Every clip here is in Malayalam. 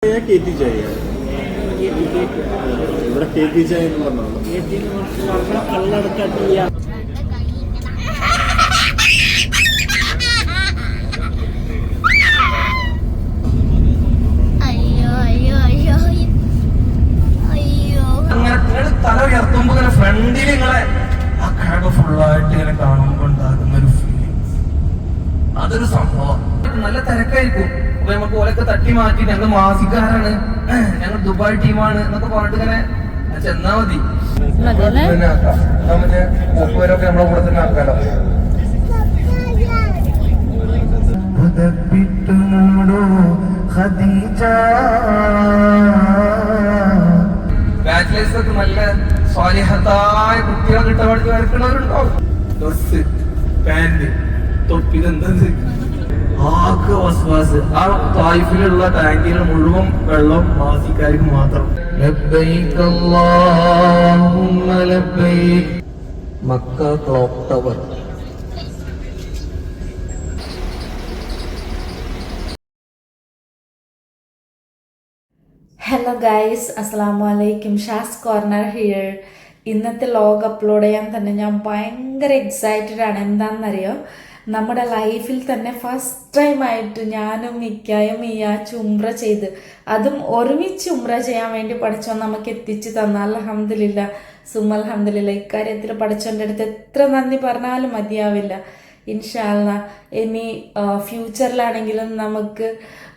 KT ചായ ഇവിടെ KT ചായ എന്ന് പറഞ്ഞാൽ കള്ളടക്ക ടീ. തല ഉയർത്തുമ്പോ ഇങ്ങനെ ഫ്രണ്ടിൽ നിങ്ങളെ ആ കഴക ഫുള്ളായിട്ട് ഇങ്ങനെ കാണുമ്പോ ഉണ്ടാകുന്ന ഒരു ഫീലിംഗ്, അതൊരു സംഭവം. നല്ല തിരക്കായിരിക്കും. അപ്പൊ നമുക്ക് ഓലൊക്കെ തട്ടി മാറ്റി ഞങ്ങൾ മാസിക്കാരാണ്, ഞങ്ങൾ ദുബായ് ടീമാണ് എന്നൊക്കെ പറഞ്ഞിട്ട് ഇങ്ങനെ ചെന്നാ മതി. മറ്റേ പോക്കുവരൊക്കെ നമ്മളെ കൂടെ തന്നെ ആക്കാലോ. ബാച്ചിലേഴ്സ് ഒക്കെ നല്ല സ്വാലിഹത്തായ കുട്ടികളെ കിട്ടാൻ വേണ്ടി വരക്കുന്നവരുണ്ടാവും. ഡ്രസ്, പാന്റ്, തൊപ്പി, ഇതെന്തത് ആകെ വസ്വാസ്. ആ തായിഫിലുള്ള ടാങ്കിൽ മുഴുവൻ വെള്ളം മാസിക്കാർക്ക് മാത്രം. ലബ്ബൈക് അല്ലാഹുമ്മ ലബ്ബൈക്. Mecca clock tower. Hello guys, അസ്സലാമു അലൈക്കും. Shaz corner here. ഇന്നത്തെ വ്ലോഗ് അപ്ലോഡ് ചെയ്യാൻ തന്നെ ഞാൻ ഭയങ്കര എക്സൈറ്റഡ് ആണ്. എന്താണെന്നറിയോ, നമ്മുടെ ലൈഫിൽ തന്നെ ഫസ്റ്റ് ടൈമായിട്ട് ഞാനും മിക്കായും ഉംറ ചെയ്ത്, അതും ഒരുമിച്ച് ഉംറ ചെയ്യാൻ വേണ്ടി പഠിച്ചോ നമുക്ക് എത്തിച്ചു തന്ന അൽഹംദുലില്ലാ സുമ്മ അൽഹംദുലില്ലാ. ഇക്കാര്യത്തിൽ പഠിച്ചോൻ്റെ അടുത്ത് എത്ര നന്ദി പറഞ്ഞാലും മതിയാവില്ല. ഇൻഷാ അല്ലാഹ് ഇനി ഫ്യൂച്ചറിലാണെങ്കിലും നമുക്ക്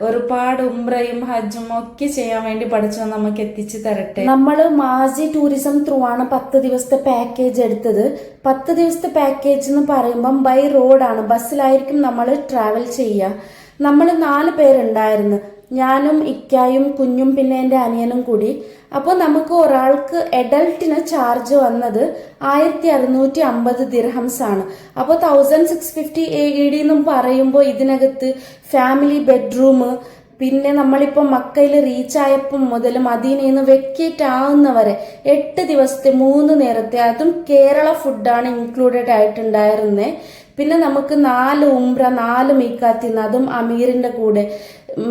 ഒരുപാട് ഉംറയും ഹജ്ജും ഒക്കെ ചെയ്യാൻ വേണ്ടി പഠിച്ചോ നമുക്ക് എത്തിച്ചു തരട്ടെ. നമ്മൾ മാസി ടൂറിസം ത്രൂ ആണ് 10 ദിവസത്തെ പാക്കേജ് എടുത്തത്. 10 ദിവസത്തെ പാക്കേജ് എന്ന് പറയുമ്പം ബൈ റോഡാണ്, ബസ്സിലായിരിക്കും നമ്മൾ ട്രാവൽ ചെയ്യുക. നമ്മൾ 4 പേരുണ്ടായിരുന്നു, ഞാനും ഇക്കായും കുഞ്ഞും പിന്നെ എൻ്റെ അനിയനും കൂടി. അപ്പോൾ നമുക്ക് ഒരാൾക്ക് അഡൽട്ടിന് ചാർജ് വന്നത് 1650 ദിർഹംസ് ആണ്. അപ്പോൾ 1650 AED എന്നും പറയുമ്പോൾ ഇതിനകത്ത് ഫാമിലി ബെഡ്റൂം, പിന്നെ നമ്മളിപ്പോൾ മക്കയിൽ റീച്ച് ആയപ്പം മുതൽ മദീനയിൽ നിന്ന് വെക്കേറ്റ് ആവുന്നവരെ 8 ദിവസത്തെ 3 നേരത്തെ, അതും കേരള ഫുഡാണ് ഇൻക്ലൂഡഡ് ആയിട്ടുണ്ടായിരുന്നേ. പിന്നെ നമുക്ക് 4 ഉംറ 4 മീക്കാത്തിന്ന്, അതും അമീറിന്റെ കൂടെ.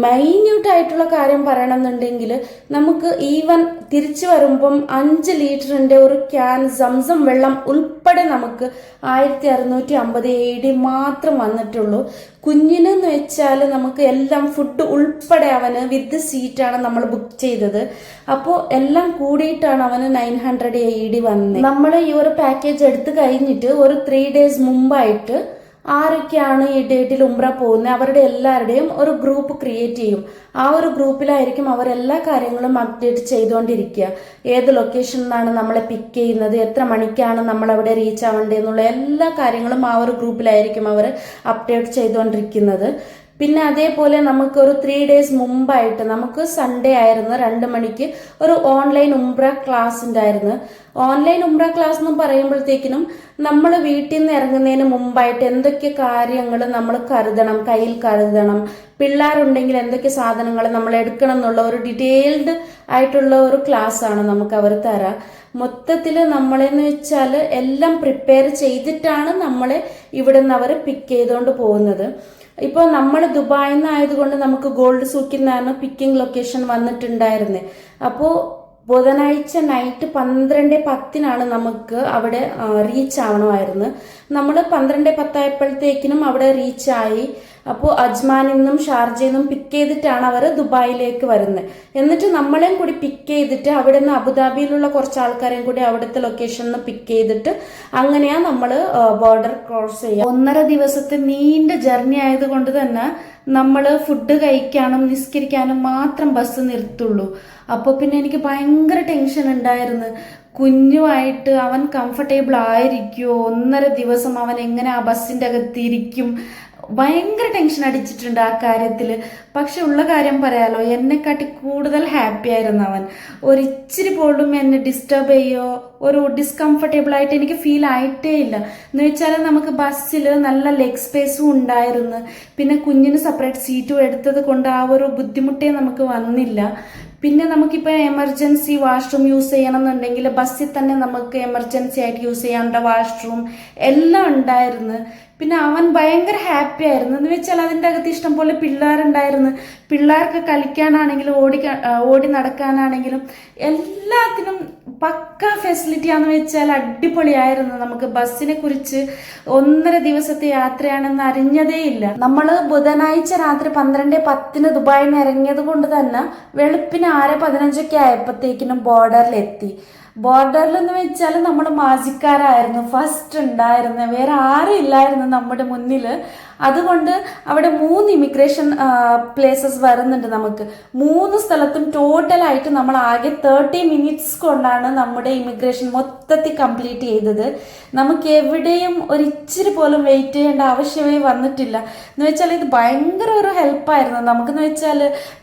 മൈന്യൂട്ട് ആയിട്ടുള്ള കാര്യം പറയണമെന്നുണ്ടെങ്കിൽ നമുക്ക് ഈവൻ തിരിച്ചു വരുമ്പം 5 ലിറ്ററിന്റെ ഒരു ക്യാൻ സംസം വെള്ളം ഉൾപ്പെടെ നമുക്ക് 1650 AED മാത്രം വന്നിട്ടുള്ളൂ. കുഞ്ഞിനെന്ന് വെച്ചാൽ നമുക്ക് എല്ലാം ഫുഡ് ഉൾപ്പെടെ അവന് വിത്ത് സീറ്റാണ് നമ്മൾ ബുക്ക് ചെയ്തത്. അപ്പോൾ എല്ലാം കൂടിയിട്ടാണ് അവന് 900 AED വന്നത്. നമ്മൾ ഈ ഒരു പാക്കേജ് എടുത്തു കഴിഞ്ഞിട്ട് ഒരു 3 days മുമ്പായിട്ട് ആരൊക്കെയാണ് ഈ ഡേറ്റിൽ ഉംറ പോകുന്നത് അവരുടെ എല്ലാവരുടെയും ഒരു ഗ്രൂപ്പ് ക്രിയേറ്റ് ചെയ്യും. ആ ഒരു ഗ്രൂപ്പിലായിരിക്കും അവർ എല്ലാ കാര്യങ്ങളും അപ്ഡേറ്റ് ചെയ്തുകൊണ്ടിരിക്കുക. ഏത് ലൊക്കേഷനിലാണ് നമ്മളെ പിക്ക് ചെയ്യുന്നത്, എത്ര മണിക്കാണ് നമ്മൾ അവിടെ റീച്ച് ആവേണ്ടത് എന്നുള്ള എല്ലാ കാര്യങ്ങളും ആ ഒരു ഗ്രൂപ്പിലായിരിക്കും അവർ അപ്ഡേറ്റ് ചെയ്തുകൊണ്ടിരിക്കുന്നത്. പിന്നെ അതേപോലെ നമുക്കൊരു 3 days മുമ്പായിട്ട്, നമുക്ക് സൺഡേ ആയിരുന്നു, 2 മണിക്ക് ഒരു ഓൺലൈൻ ഉംറ ക്ലാസ് ഉണ്ടായിരുന്നു. ഓൺലൈൻ ഉംറ ക്ലാസ് എന്ന് പറയുമ്പോഴത്തേക്കിനും നമ്മൾ വീട്ടിൽ നിന്ന് ഇറങ്ങുന്നതിന് മുമ്പായിട്ട് എന്തൊക്കെ കാര്യങ്ങൾ നമ്മൾ കരുതണം, കയ്യിൽ കരുതണം, പിള്ളേരുണ്ടെങ്കിൽ എന്തൊക്കെ സാധനങ്ങൾ നമ്മൾ എടുക്കണം എന്നുള്ള ഒരു ഡീറ്റെയിൽഡ് ആയിട്ടുള്ള ഒരു ക്ലാസ് ആണ് നമുക്ക് അവർ തരാം. മൊത്തത്തിൽ നമ്മളെന്ന് വെച്ചാൽ എല്ലാം പ്രിപ്പയർ ചെയ്തിട്ടാണ് നമ്മളെ ഇവിടെ നിന്ന് അവർ പിക്ക് ചെയ്തുകൊണ്ട് പോകുന്നത്. ഇപ്പോൾ നമ്മൾ ദുബായിൽ നിന്നായതുകൊണ്ട് നമുക്ക് ഗോൾഡ് സൂക്കിൽ നിന്നാണ് പിക്കിംഗ് ലൊക്കേഷൻ വന്നിട്ടുണ്ടായിരുന്നത്. അപ്പോൾ ബുധനാഴ്ച നൈറ്റ് 12:10 നമുക്ക് അവിടെ റീച്ച് ആവണമായിരുന്നു. നമ്മൾ 12:10 ആയപ്പോഴത്തേക്കിനും അവിടെ റീച്ചായി. അപ്പോൾ അജ്മാനിൽ നിന്നും ഷാർജയിൽ നിന്നും പിക്ക് ചെയ്തിട്ടാണ് അവർ ദുബായിലേക്ക് വരുന്നത്. എന്നിട്ട് നമ്മളെയും കൂടി പിക്ക് ചെയ്തിട്ട് അവിടെ നിന്ന് അബുദാബിയിലുള്ള കുറച്ച് ആൾക്കാരെയും കൂടി അവിടുത്തെ ലൊക്കേഷനിൽ നിന്ന് പിക്ക് ചെയ്തിട്ട് അങ്ങനെയാണ് നമ്മൾ ബോർഡർ ക്രോസ് ചെയ്യുക. 1.5 ദിവസത്തെ നീണ്ട ജേർണി ആയതുകൊണ്ട് തന്നെ നമ്മൾ ഫുഡ് കഴിക്കാനും നിസ്കരിക്കാനും മാത്രം ബസ് നിർത്തുള്ളൂ. അപ്പോൾ പിന്നെ എനിക്ക് ഭയങ്കര ടെൻഷൻ ഉണ്ടായിരുന്നു. കുഞ്ഞുമായിട്ട് അവൻ കംഫർട്ടബിൾ ആയിരിക്കുമോ, 1.5 ദിവസം അവൻ എങ്ങനെ ആ ബസ്സിൻ്റെ അകത്തിരിക്കും, ഭയങ്കര ടെൻഷൻ അടിച്ചിട്ടുണ്ട് ആ കാര്യത്തിൽ. പക്ഷെ ഉള്ള കാര്യം പറയാലോ, എന്നെക്കാട്ടി കൂടുതൽ ഹാപ്പി ആയിരുന്നു അവൻ. ഒരിച്ചിരി പോലും എന്നെ ഡിസ്റ്റർബ് ചെയ്യോ ഒരു ഡിസ്കംഫർട്ടബിൾ ആയിട്ട് എനിക്ക് ഫീൽ ആയിട്ടേ ഇല്ല. എന്ന് വെച്ചാൽ നമുക്ക് ബസ്സിൽ നല്ല ലെഗ് സ്പേസും ഉണ്ടായിരുന്നു, പിന്നെ കുഞ്ഞിന് സെപ്പറേറ്റ് സീറ്റും എടുത്തത് കൊണ്ട് ആ ഒരു ബുദ്ധിമുട്ടേ നമുക്ക് വന്നില്ല. പിന്നെ നമുക്കിപ്പോൾ എമർജൻസി വാഷ്റൂം യൂസ് ചെയ്യണം എന്നുണ്ടെങ്കിൽ ബസ്സിൽ തന്നെ നമുക്ക് എമർജൻസി ആയിട്ട് യൂസ് ചെയ്യാനുള്ള വാഷ്റൂം എല്ലാം ഉണ്ടായിരുന്നു. പിന്നെ അവൻ ഭയങ്കര ഹാപ്പി ആയിരുന്നു. എന്ന് വെച്ചാൽ അതിൻ്റെ അകത്ത് ഇഷ്ടം പോലെ പിള്ളേരുണ്ടായിരുന്നു. പിള്ളേർക്ക് കളിക്കാനാണെങ്കിലും ഓടി നടക്കാനാണെങ്കിലും എല്ലാത്തിനും പക്ക ഫെസിലിറ്റിയാന്ന് വെച്ചാൽ അടിപൊളിയായിരുന്നു. നമുക്ക് ബസ്സിനെ കുറിച്ച് 1.5 ദിവസത്തെ യാത്രയാണെന്ന് അറിഞ്ഞതേ ഇല്ല. നമ്മൾ ബുധനാഴ്ച രാത്രി 12:10 ദുബായിൽ നിന്ന് ഇറങ്ങിയത് കൊണ്ട് തന്നെ വെളുപ്പിന് 6:15 ആയപ്പോഴത്തേക്കിനും ബോർഡറിലെത്തി. ബോർഡറിൽ എന്ന് വെച്ചാൽ നമ്മൾ മാജിക്കാരായിരുന്നു ഫസ്റ്റ് ഉണ്ടായിരുന്നത്, വേറെ ആരും ഇല്ലായിരുന്നു നമ്മുടെ മുന്നിൽ. അതുകൊണ്ട് അവിടെ 3 ഇമിഗ്രേഷൻ പ്ലേസസ് വരുന്നുണ്ട്. നമുക്ക് 3 സ്ഥലത്തും ടോട്ടലായിട്ട് നമ്മൾ ആകെ 30 മിനിറ്റ്സ് കൊണ്ടാണ് നമ്മുടെ ഇമിഗ്രേഷൻ മൊത്തത്തിൽ കംപ്ലീറ്റ് ചെയ്തത്. നമുക്ക് എവിടെയും ഒരു ഇച്ചിരി പോലും വെയിറ്റ് ചെയ്യേണ്ട ആവശ്യമേ വന്നിട്ടില്ല. എന്ന് വെച്ചാൽ ഇത് ഭയങ്കര ഒരു ഹെൽപ്പായിരുന്നു നമുക്കെന്ന് വെച്ചാൽ.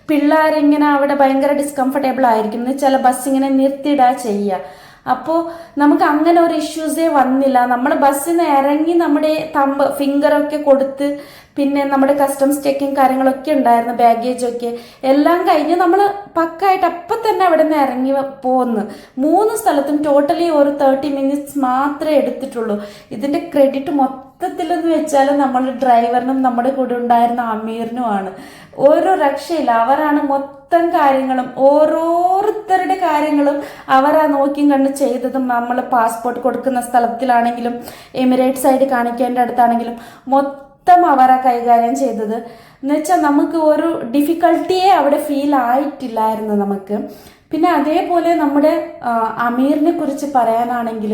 പിള്ളേരിങ്ങനെ അവിടെ ഭയങ്കര ഡിസ്കംഫർട്ടബിൾ ആയിരിക്കും. എന്ന് വെച്ചാൽ ബസ് ഇങ്ങനെ നിർത്തിയിടുക ചെയ്യുക. അപ്പോൾ നമുക്ക് അങ്ങനെ ഒരു ഇഷ്യൂസേ വന്നില്ല. നമ്മൾ ബസ്സിൽ നിന്ന് ഇറങ്ങി നമ്മുടെ ഫിംഗറൊക്കെ കൊടുത്ത് പിന്നെ നമ്മുടെ കസ്റ്റംസ് ചെക്കിങ് കാര്യങ്ങളൊക്കെ ഉണ്ടായിരുന്നു, ബാഗേജൊക്കെ എല്ലാം കഴിഞ്ഞ് നമ്മൾ പക്കായിട്ട് അപ്പം തന്നെ അവിടെ നിന്ന് ഇറങ്ങി പോന്ന്. 3 സ്ഥലത്തും ടോട്ടലി ഒരു 30 മിനിറ്റ്സ് മാത്രമേ എടുത്തിട്ടുള്ളൂ. ഇതിൻ്റെ ക്രെഡിറ്റ് മൊത്തത്തിലെന്ന് വെച്ചാൽ നമ്മൾ ഡ്രൈവറിനും നമ്മുടെ കൂടെ ഉണ്ടായിരുന്ന അമീറിനുമാണ്. ഒരു രക്ഷയില്ല. അവരാണ് മൊത്തം കാര്യങ്ങളും ഓരോരുത്തരുടെ കാര്യങ്ങളും അവരാ നോക്കിയും കണ്ട് ചെയ്തതും. നമ്മൾ പാസ്പോർട്ട് കൊടുക്കുന്ന സ്ഥലത്തിലാണെങ്കിലും എമിറേറ്റ്സ് ആയിട്ട് കാണിക്കേണ്ട അടുത്താണെങ്കിലും മൊത്തം അവരാ കൈകാര്യം ചെയ്തത്. എന്നുവെച്ചാൽ നമുക്ക് ഒരു ഡിഫിക്കൽട്ടിയെ അവിടെ ഫീൽ ആയിട്ടില്ലായിരുന്നു നമുക്ക്. പിന്നെ അതേപോലെ നമ്മുടെ അമീറിനെ കുറിച്ച് പറയാനാണെങ്കിൽ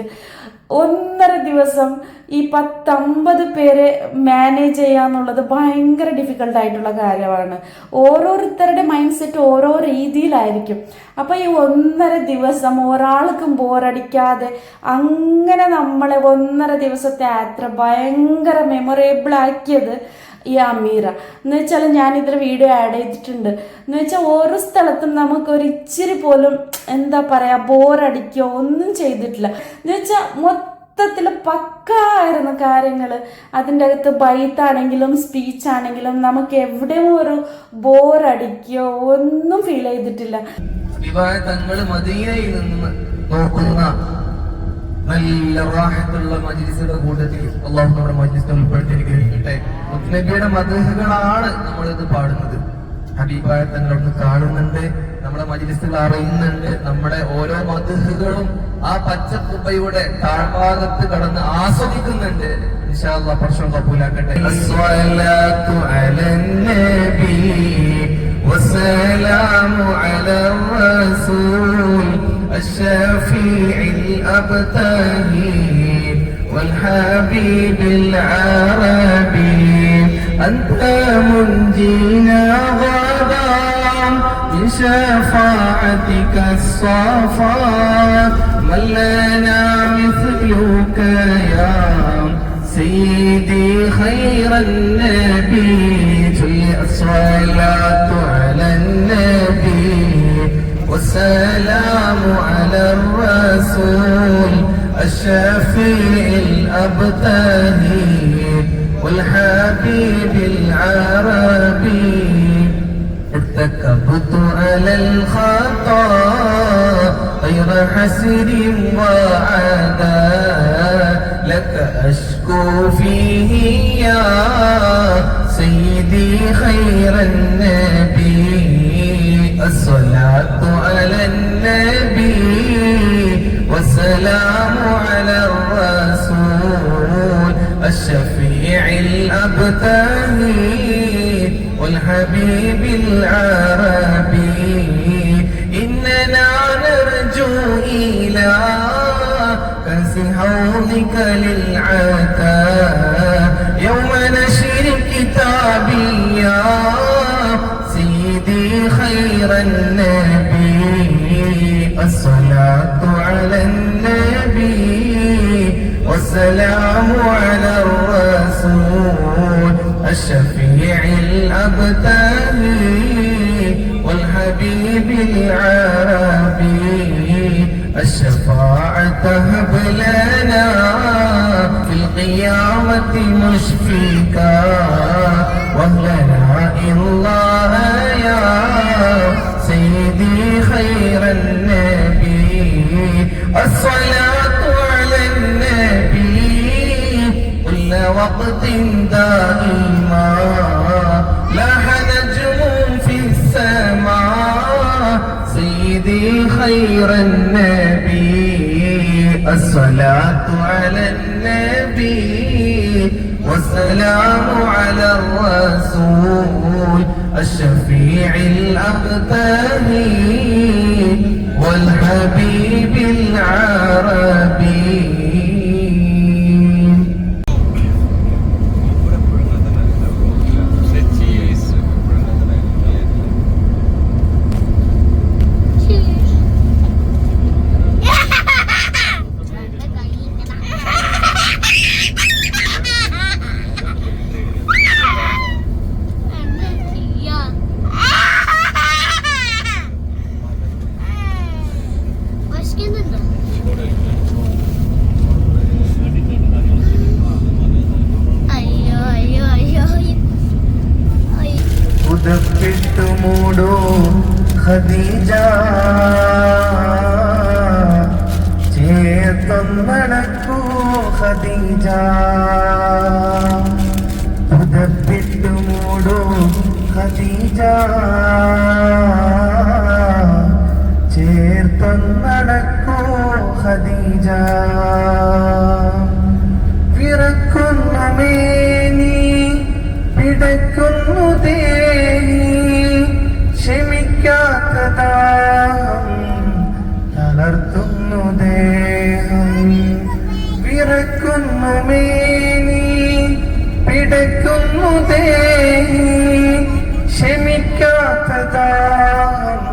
1.5 ദിവസം ഈ 10-50 പേരെ മാനേജ് ചെയ്യാന്നുള്ളത് ഭയങ്കര ഡിഫിക്കൽട്ടായിട്ടുള്ള കാര്യമാണ്. ഓരോരുത്തരുടെ മൈൻഡ് സെറ്റ് ഓരോ രീതിയിലായിരിക്കും. അപ്പം ഈ 1.5 ദിവസം ഒരാൾക്കും ബോറടിക്കാതെ അങ്ങനെ നമ്മളെ 1.5 ദിവസത്തെ യാത്ര ഭയങ്കര മെമ്മറേബിൾ ആക്കിയത് ഈ അമീറ. എന്ന് വെച്ചാൽ ഞാനിതിൽ വീഡിയോ ആഡ് ചെയ്തിട്ടുണ്ട്. എന്ന് വെച്ചാൽ ഓരോ സ്ഥലത്തും നമുക്കൊരു ഇച്ചിരി പോലും എന്താ പറയുക ബോറടിക്കുകയോ ഒന്നും ചെയ്തിട്ടില്ല. എന്ന് വെച്ചാൽ മൊത്തത്തിൽ പക്കായിരുന്നു കാര്യങ്ങൾ. അതിൻ്റെ അകത്ത് ബൈത്താണെങ്കിലും സ്പീച്ച് ആണെങ്കിലും നമുക്ക് എവിടെയും ഒരു ബോറടിക്കുകയോ ഒന്നും ഫീൽ ചെയ്തിട്ടില്ല. തങ്ങൾ മദീനയിൽ നിന്ന് നോക്കുന്ന നല്ല റാഹത്തുള്ള മജ്‌ലിസുകളുടെ കൂട്ടത്തിൽ അല്ലാഹു നമ്മുടെ മജ്‌ലിസിനെ ഉൾപ്പെടുത്തി അനുഗ്രഹിക്കട്ടെ. നബിയുടെ മദ്ഹുകളാണ് നമ്മളിത് പാടുന്നത്. ഹബീബായ തങ്ങളൊന്ന് കാണുന്നുണ്ട്, നമ്മുടെ മജ്‌ലിസുകൾ അറിയുന്നുണ്ട്. നമ്മുടെ ഓരോ മദ്ഹുകളും ആ പച്ച കുബയുടെ താഴ്ഭാഗത്ത് കടന്ന് ആസ്വദിക്കുന്നുണ്ട്. ഇൻഷാ അല്ലാഹ് പ്രശ്നം കബൂലാക്കട്ടെ. അസ്സലാത്തു അലൻ നബി വസ്സലാമു അലർ റസൂൽ الشفيع الأبتهي والحبيب العربي أنت منجينا غدا من شفاعتك الصفات من لنا مثلك يا سيدي خير النبي الصلاة على النبي والسلام على الرسول الشفيع الأبتهي والحبيب العربي ارتكبت على الخطا غير حسر وعدا لك أشكو فيه يا سيدي خير النبي الصلاة على النبي والسلام على الرسول الشفيع الأبتهي والحبيب العربي إننا نرجو إلى كنز حوضك للعتاب يوم نشر كتابي يا سيدي خير النبي الصلاة على النبي والسلام على الرسول الشفيع الأبتهي والحبيب العربي الشفاعة هب لنا في القيامة مشفيكا واهلنا الله يا سيدي خير النبي الصلاة على النبي كل وقت سيدي خير النبي الصلاة على النبي والسلام على الرسول الشفيع الأبتهي والحبيب العربي. ഉദപ്പിട്ടു മൂടോ ഖദീജ ചേർത്തൊന്നടക്കൂ ഖദീജ ഉദപ്പിട്ടു മൂടോ ഖദീജ ചേർത്തൊന്നടക്കൂ ഖദീജ വിറക്കുന്നു മേനി പിടയ്ക്കുന്നു ദേഹി ക്ഷമിക്കാത്ത ദാഹം തളർത്തുന്നു ദേഹം വിറക്കുന്നു മേനി പിടയ്ക്കുന്നു ദേഹി ക്ഷമിക്കാത്ത ദാഹം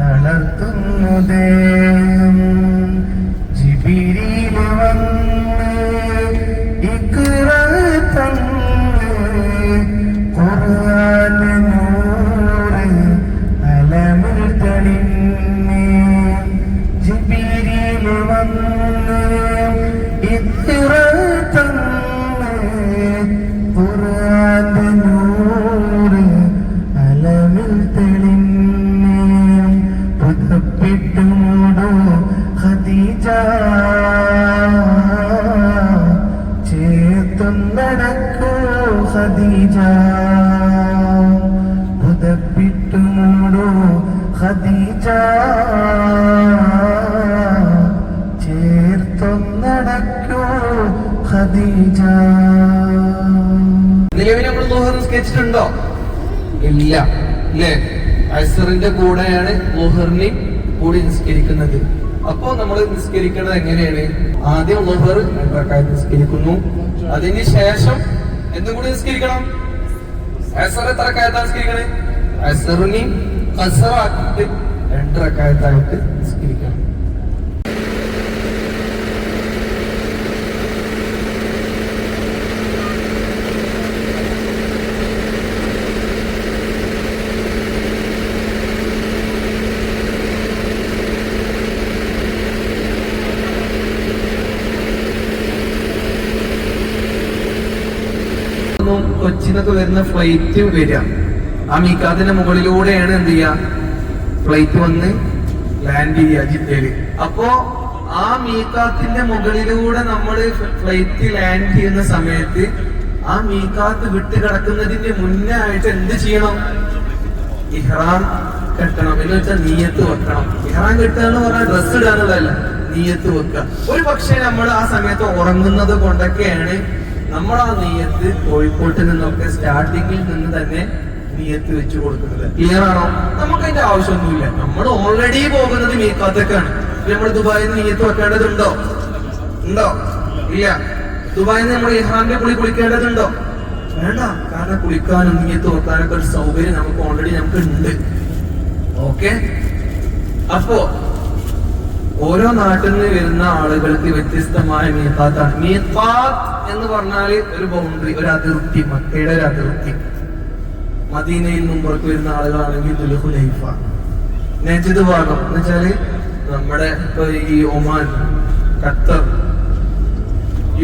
തളർത്തുന്നു ദേഹം ജിബിരിയിൽ വന്ന് ഇഖ്റ തന്ന് ഖുർആൻ നൂറ് അലമിൽ തെളിഞ്ഞ് ജിബിരിയിൽ വന്ന് ഇഖ്റ തന്ന് ഖുർആൻ നൂറ് അലമിൽ തെളിഞ്ഞ് പുതപ്പിട്ടു മൂടോ ഖദീജ ചേർത്തൊന്നടക്കൂ ഖദീജ പുതപ്പിട്ടു മൂടോ ഖദീജ ചേർത്തൊന്നടക്കൂ ഖദീജ. നിലവിൽ നമ്മൾ ളുഹർ നിസ്കരിച്ചിട്ടുണ്ടോ? ഇല്ല അല്ലേ? അസ്റിന്റെ കൂടെയാണ് ളുഹറിനെ കൂടി നിസ്കരിക്കുന്നത്. അപ്പോ നമ്മൾ നിസ്കരിക്കുന്നത് എങ്ങനെയാണ്? ആദ്യം ളുഹർ 2 റക്അത്ത് നിസ്കരിക്കുന്നു. അതിന് ശേഷം എന്തും കൂടി നിസ്കരിക്കണം. അസ്ർ എത്ര റക്അത്താ നിസ്കരിക്കണേ? അസ്റിനെ ഖസറാക്കിയിട്ട് 2 റക്അത്തായിട്ട് നിസ്കരിക്കണം. കൊച്ചിന്നൊക്കെ വരുന്ന ഫ്ലൈറ്റ് വരിക. ആ മീക്കാത്തിന്റെ മുകളിലൂടെയാണ് എന്ത് ചെയ്യുക, ഫ്ലൈറ്റ് വന്ന് ലാൻഡ് ചെയ്യുക ജിദ്ദയില്. അപ്പോ ആ മീക്കാത്തിന്റെ മുകളിലൂടെ നമ്മൾ ഫ്ലൈറ്റ് ലാൻഡ് ചെയ്യുന്ന സമയത്ത് ആ മീക്കാത്ത് വിട്ട് കിടക്കുന്നതിന്റെ മുന്നേ ആയിട്ട് എന്ത് ചെയ്യണം? ഇഹ്റാം കെട്ടണം. എന്ന് വെച്ചാൽ നീയത്ത് വെക്കണം. ഇഹ്റാം കെട്ടുക എന്ന് പറഞ്ഞാൽ ഡ്രസ് ഇടാനുള്ളതല്ല, നീയത്ത് വെക്കുക. ഒരു പക്ഷേ നമ്മൾ ആ സമയത്ത് ഉറങ്ങുന്നത് കൊണ്ടൊക്കെയാണ് നമ്മൾ ആ നീയത്ത് കോഴിക്കോട്ട് നിന്നൊക്കെ സ്റ്റാർട്ടിങ്ങിൽ നിന്ന് തന്നെ നീയത്ത് വെച്ച് കൊടുക്കുന്നത്. ക്ലിയർ ആണോ? നമുക്ക് അതിന്റെ ആവശ്യമൊന്നുമില്ല. നമ്മൾ ഓൾറെഡി പോകുന്നത് മീക്കാത്തൊക്കെയാണ്. നമ്മൾ ദുബായിൽ നിന്ന് നീയത്ത് വെക്കേണ്ടതുണ്ടോ? ഉണ്ടോ? ഇല്ല. ദുബായിൽ നിന്ന് നമ്മൾ ഇഹ്റാമിന്റെ കുളിക്കേണ്ടതുണ്ടോ? വേണ്ട. കാരണം കുളിക്കാനും നീയത്ത് വെക്കാനൊക്കെ ഒരു സൗകര്യം നമുക്ക് ഓൾറെഡി നമുക്ക് ഉണ്ട്. ഓക്കെ. അപ്പോ ഓരോ നാട്ടിൽ നിന്ന് വരുന്ന ആളുകൾക്ക് വ്യത്യസ്തമായ മീഖാത്താണ്. മീഖാത്ത് എന്ന് പറഞ്ഞാല് ഒരു ബൗണ്ടറി, ഒരു അതിർത്തി, മക്കയുടെ ഒരു അതിർത്തി. മദീനയിൽ മുമ്പുറത്ത് വരുന്ന ആളുകളാണെങ്കിൽ ദുൽഹുലൈഫ, നജ്ദ് ഭാഗം എന്ന് വെച്ചാല് നമ്മുടെ ഇപ്പൊ ഈ ഒമാൻ, ഖത്തർ,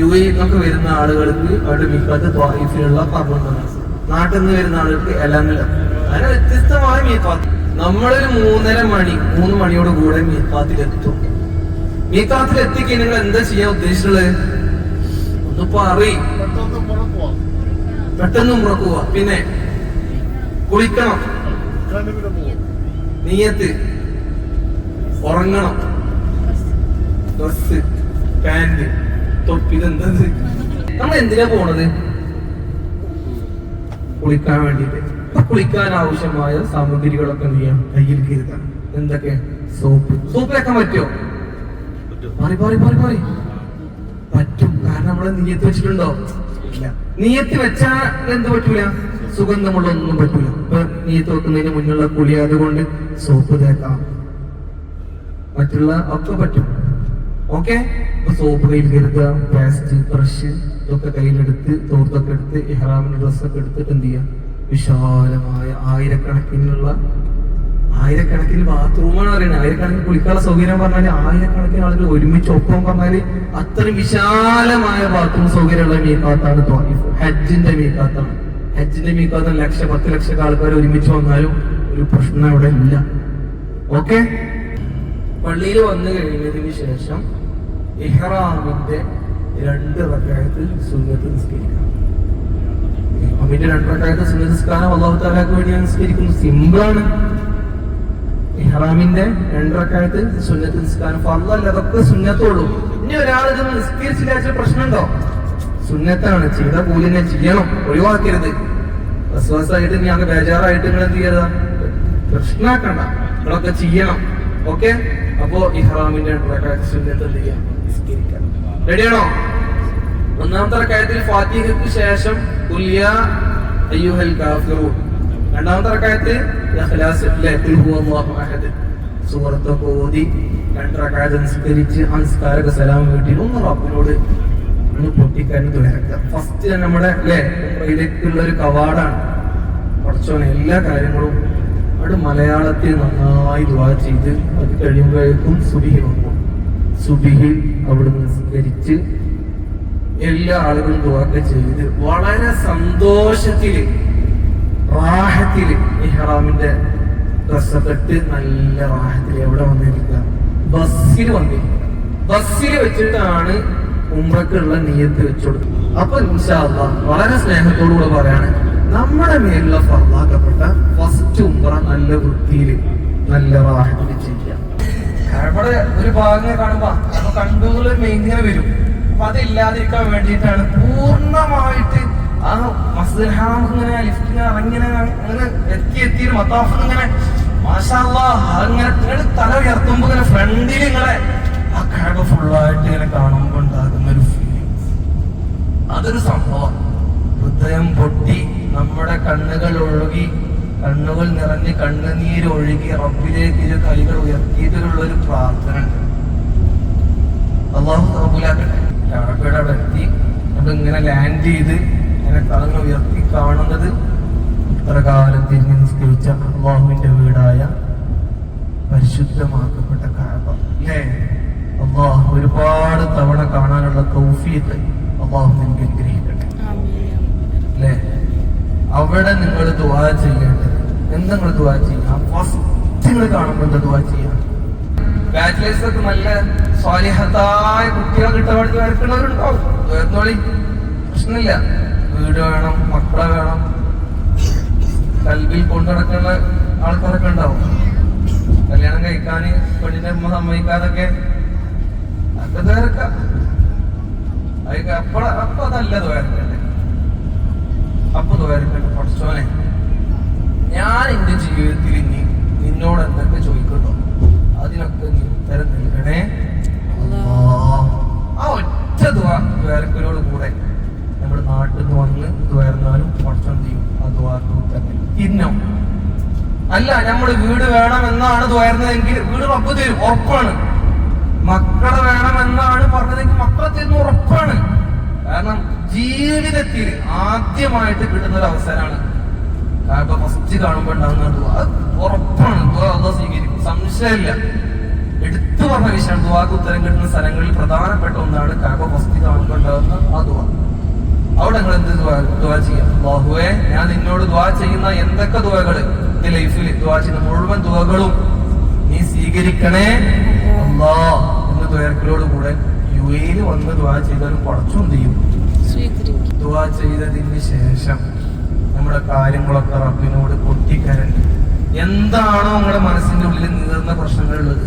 UAE എന്നൊക്കെ വരുന്ന ആളുകൾക്ക് അവരുടെ മീഖാത്ത് ത്വായിഫിലുള്ള ഖബറുണ്ട്. നാട്ടിൽ നിന്ന് വരുന്ന ആളുകൾക്ക് എലമില. അങ്ങനെ വ്യത്യസ്തമായ മീഖാത്ത്. നമ്മളൊരു 3 മണിയോട് കൂടെ മീഖാത്തിലെത്തും. മീഖാത്തിൽ എത്തിക്കാൻ നിങ്ങൾ എന്താ ചെയ്യാൻ ഉദ്ദേശിച്ചുള്ളത്? ഒന്നിപ്പോ പെട്ടെന്ന് ഉംറക്കുക. പിന്നെ കുളിക്കണം, നിയ്യത്ത്. ഉറങ്ങണം, ഡ്രസ്, പാന്റ്, തൊപ്പി, ഇതെന്തത്? നമ്മൾ എന്തിനാ പോണത്? കുളിക്കാൻ വേണ്ടിട്ട്. കുളിക്കാൻ ആവശ്യമായ സാമഗ്രികളൊക്കെ എന്ത് ചെയ്യാം? കയ്യിൽ കരുതാം. എന്തൊക്കെ? സോപ്പ്. സോപ്പ് വെക്കാൻ പറ്റുമോ? പറ്റും. കാരണം നമ്മള് നീയത്ത് വെച്ചിട്ടുണ്ടോ? ഇല്ല. നീയത്ത് വെച്ചാൽ എന്ത് പറ്റൂല? സുഗന്ധമുള്ള ഒന്നും പറ്റൂല. ഇപ്പൊ നീയത്ത് വെക്കുന്നതിന് മുന്നുള്ള കുളി അതുകൊണ്ട് സോപ്പ് തേക്കാം, മറ്റുള്ള ഒക്കെ പറ്റും. ഓക്കെ. ഇപ്പൊ സോപ്പ് കയ്യിൽ കരുതുക, പേസ്റ്റ്, ബ്രഷ് ഇതൊക്കെ കയ്യിലെടുത്ത്, തോർത്തൊക്കെ എടുത്ത്, ഇഹ്റാമിന്റെ ഡ്രസ്സൊക്കെ എടുത്തിട്ട് എന്ത് ചെയ്യാം? വിശാലമായ ആയിരക്കണക്കിന് ബാത്റൂമാണ് പറയുന്നത്. ആയിരക്കണക്കിന് കുളിക്കാനുള്ള സൗകര്യം പറഞ്ഞാല് ആയിരക്കണക്കിന് ആളുകൾ ഒരുമിച്ച് ഒപ്പം പറഞ്ഞാല് അത്രയും വിശാലമായ ബാത്റൂം സൗകര്യമുള്ള മീക്കാത്താണ് ത്വായിഫ്. ഹജ്ജിന്റെ മീക്കാത്താണ്. ഹജ്ജിന്റെ മീക്കാത്ത 10 ലക്ഷം ആൾക്കാർ ഒരുമിച്ച് വന്നാലും ഒരു പ്രശ്നം ഇവിടെ ഇല്ല. ഓക്കെ. പള്ളിയിൽ വന്നു കഴിഞ്ഞതിന് ശേഷം ഇഹ്റാമിന്റെ 2 റക്അത്ത് സുന്നത്ത് നിസ്കരിക്കണം. ഇഹ്റാമിന്റെ 2 റക്അത്ത് സുന്നത്ത് നിസ്കാരം അല്ലാഹു തആലക്ക് വേണ്ടി നിസ്കരിക്കുന്നു. സിമ്പിളാണ്. ഇഹ്റാമിന്റെ 2 റക്അത്ത് സുന്നത്ത് നിസ്കാരം ഫർളല്ല, അതൊക്കെ സുന്നത്തുള്ളൂ. ഇനി ഒരാൾ ഇത് നിസ്കരിച്ചില്ല പ്രശ്നമുണ്ടോ? സുന്നത്താണ്, ചെയ്ത കൂലിനെ ചെയ്യണം, ഒഴിവാക്കരുത്. വസ്വാസായിട്ട് ഇനി അങ്ങ് ബേജാറായിട്ട് നിങ്ങൾ എന്ത് ചെയ്യരുത്? പ്രശ്നമാക്കണ്ട, നിങ്ങളൊക്കെ ചെയ്യണം. ഓക്കെ. അപ്പോ ഇഹ്റാമിന്റെ 2 റക്അത്ത് സുന്നത്ത് എന്ത് ചെയ്യാം? നിസ്കരിക്കാം. റെഡിയാണോ? 1ാമത്തെ റക്അത്തിൽ ഫാത്തിഹയ്ക്ക് ശേഷം ഖുൽ യാ അയ്യുഹൽ കാഫിറൂൻ. 2ാമത്തെ റക്അത്തിൽ ഇഖ്ലാസ്, ഖുൽ ഹുവല്ലാഹു അഹദ് സൂറത്തൊക്കെ ഓതി 2 റക്അത്ത് നിസ്കരിച്ച് നിസ്കാരക സലാം വീട്ടി ഒന്ന് റബ്ബിനോട് പൊട്ടിക്കാൻ ദുആക്കുക. ഫസ്റ്റ് നമ്മുടെ ഇതിലേക്കുള്ള ഒരു കവാടാണ്. കുറച്ചോനെ എല്ലാ കാര്യങ്ങളും അവിടെ മലയാളത്തിൽ നന്നായി ദുആ ചെയ്ത് അത് കഴിയുമ്പോഴേക്കും സുബ്ഹി വന്നു. സുബ്ഹി അവിടെ നിസ്കരിച്ച് എല്ലാ ആളുകളും ദുആ ചെയ്ത് വളരെ സന്തോഷത്തില് റാഹത്തില് ഇഹ്റാമിന്റെ ഡ്രസ്സൊക്കെ ഇട്ട് നല്ല റാഹത്തില് എവിടെ വന്നിരിക്കുക? ബസ്സിൽ വന്നിരിക്കുക. ബസ്സിൽ വെച്ചിട്ടാണ് ഉംറക്കുള്ള നിയത്ത് വെച്ചുകൊടുത്തത്. അപ്പൊ ഇൻഷാ അല്ലാഹ് വളരെ സ്നേഹത്തോടുകൂടെ പറയാണ്, നമ്മുടെ മേലുള്ള ഫർളാക്കപ്പെട്ട ഫസ്റ്റ് ഉംറ നല്ല വൃത്തിയില് നല്ല റാഹത്തില് ചെയ്യാം. അവിടെ ഒരു ഭാഗങ്ങൾ കാണുമ്പോ അപ്പൊ കണ്ടു എന്നുള്ളൊരു മെയിൻ വരും. അപ്പൊ അതില്ലാതിരിക്കാൻ വേണ്ടിയിട്ടാണ് പൂർണ്ണമായിട്ട് ആ മസ്ജിദുൽ ഹറാം ഇങ്ങനെ ലിഫ്റ്റ് അങ്ങനെ എത്തി മത്താഫ് ഇങ്ങനെ മാഷാ അല്ലാഹ് അങ്ങനെ തല ഉയർത്തുമ്പോ ഇങ്ങനെ ഫ്രണ്ടിൽ നിങ്ങളെ ആ കഅബ ഫുള്ളായിട്ട് ഇങ്ങനെ കാണുമ്പോ ഉണ്ടാകുന്ന ഒരു ഫീലിംഗ്, അതൊരു സംഭവം. ഹൃദയം പൊട്ടി നമ്മുടെ കണ്ണുകൾ ഒഴുകി, കണ്ണുകൾ നിറഞ്ഞ് കണ്ണുനീര് ഒഴുകി റബ്ബിലേക്ക് ഇരു കൈകൾ ഉയർത്തിയിട്ടുള്ള ഒരു പ്രാർത്ഥന ഉണ്ട്. അല്ലാഹു കബൂലാക്കട്ടെ. കഅബയുടെ അവിടെ എത്തി നമ്മളിങ്ങനെ ലാൻഡ് ചെയ്ത് ഇങ്ങനെ കണ്ണുകൾ ഉയർത്തി കാണുന്നത് ഇത്ര കാലം തിരിഞ്ഞ് നിസ്കരിച്ച അല്ലാഹുവിന്റെ വീടായ പരിശുദ്ധമാക്കപ്പെട്ട കഅബ അല്ലേ? അല്ലാഹു ഒരുപാട് തവണ കാണാനുള്ള തൗഫീഖ് അല്ലാഹു നിങ്ങൾക്ക് അനുഗ്രഹിക്കട്ടെ അല്ലേ? അവിടെ നിങ്ങൾ ദുആ ചെയ്യേണ്ടത് എന്താ? നിങ്ങൾ ദുആ ചെയ്യാം. ഫസ്റ്റ് നിങ്ങൾ കാണുമ്പോൾ എന്താ ദുആ ചെയ്യാം? ബാച്ചിലേഴ്സ് ഒക്കെ നല്ല സ്വാലിഹത്തായ കുട്ടികളെ കിട്ടാൻ വേണ്ടി വരക്കുന്നവരുണ്ടാവും. ഉയർന്നോളി, പ്രശ്നമില്ല. വീട് വേണം, മക്കളെ വേണം, കൽബിൽ കൊണ്ടു നടക്കുന്ന ആൾക്കാരൊക്കെ ഉണ്ടാവും. കല്യാണം കഴിക്കാൻ പെണ്ണിന്റെ അമ്മ സമ്മതിക്കാതൊക്കെ അപ്പൊ അതല്ല ദ്വാരക്കണ്ടേ? അപ്പൊ ദ്വാരക്കണ്ട പഠിച്ചോനെ, ഞാൻ എന്റെ ജീവിതത്തിൽ ഇനി നിന്നോട് എന്തൊക്കെ ചോദിക്കണ്ടോ അതിനൊക്കെ നീ ഉത്തരം നൽകണേ. ആ ഒറ്റ ദ്വാരക്കലോട് കൂടെ നമ്മുടെ നാട്ടിൽ നിന്ന് വന്ന് ദ്വാരന്നാലും പഠിച്ചോൻ ചെയ്യും. ആ ദ്വാരക്ക് ഉത്തരം തിന്നോ? അല്ല, നമ്മള് വീട് വേണമെന്നാണ് ദ്വാരുന്നതെങ്കിൽ വീട് റബ്ബ് തരും, ഉറപ്പാണ്. മക്കളെ വേണമെന്നാണ് പറഞ്ഞതെങ്കിൽ മക്കളെ തരുന്ന ഉറപ്പാണ്. കാരണം ജീവിതത്തിൽ ആദ്യമായിട്ട് കിട്ടുന്ന ഒരു അവസരമാണ്. കാരണം ഫസ്റ്റ് കാണുമ്പോൾ ഉണ്ടാകുന്ന ഉറപ്പാണ്. അല്ലാഹു സ്വീകരിക്കും, സംശയമില്ല. എടുത്തു പറഞ്ഞ വിഷയം ദുആക്ക് ഉത്തരം കിട്ടുന്ന സ്ഥലങ്ങളിൽ പ്രധാനപ്പെട്ട ഒന്നാണ് കഅബ ഫസ്റ്റ് കാണുമ്പോൾ ഉണ്ടാകുന്ന ആ ദുആ. അവിടെ നിങ്ങൾ എന്ത് ദുആ ചെയ്യാം? അല്ലാഹുവേ, ഞാൻ നിന്നോട് ദുആ ചെയ്യുന്ന എന്തൊക്കെ ദുആകള് എന്റെ ലൈഫിൽ ദുആ ചെയ്യുന്ന മുഴുവൻ ദുആകളും നീ സ്വീകരിക്കണേ അല്ലാഹ് എന്ന് ദുആക്കളോട് കൂടെ യുഎഇയിൽ വന്ന് ദുആ ചെയ്താലും പടച്ചോൻ ചെയ്യും. ദുആ ചെയ്തതിന് ശേഷം നമ്മുടെ കാര്യങ്ങളൊക്കെ റബ്ബിനോട് പൊട്ടിക്കരഞ്ഞ് എന്താണോ നമ്മുടെ മനസ്സിന്റെ ഉള്ളിൽ നീറുന്ന പ്രശ്നങ്ങളുള്ളത്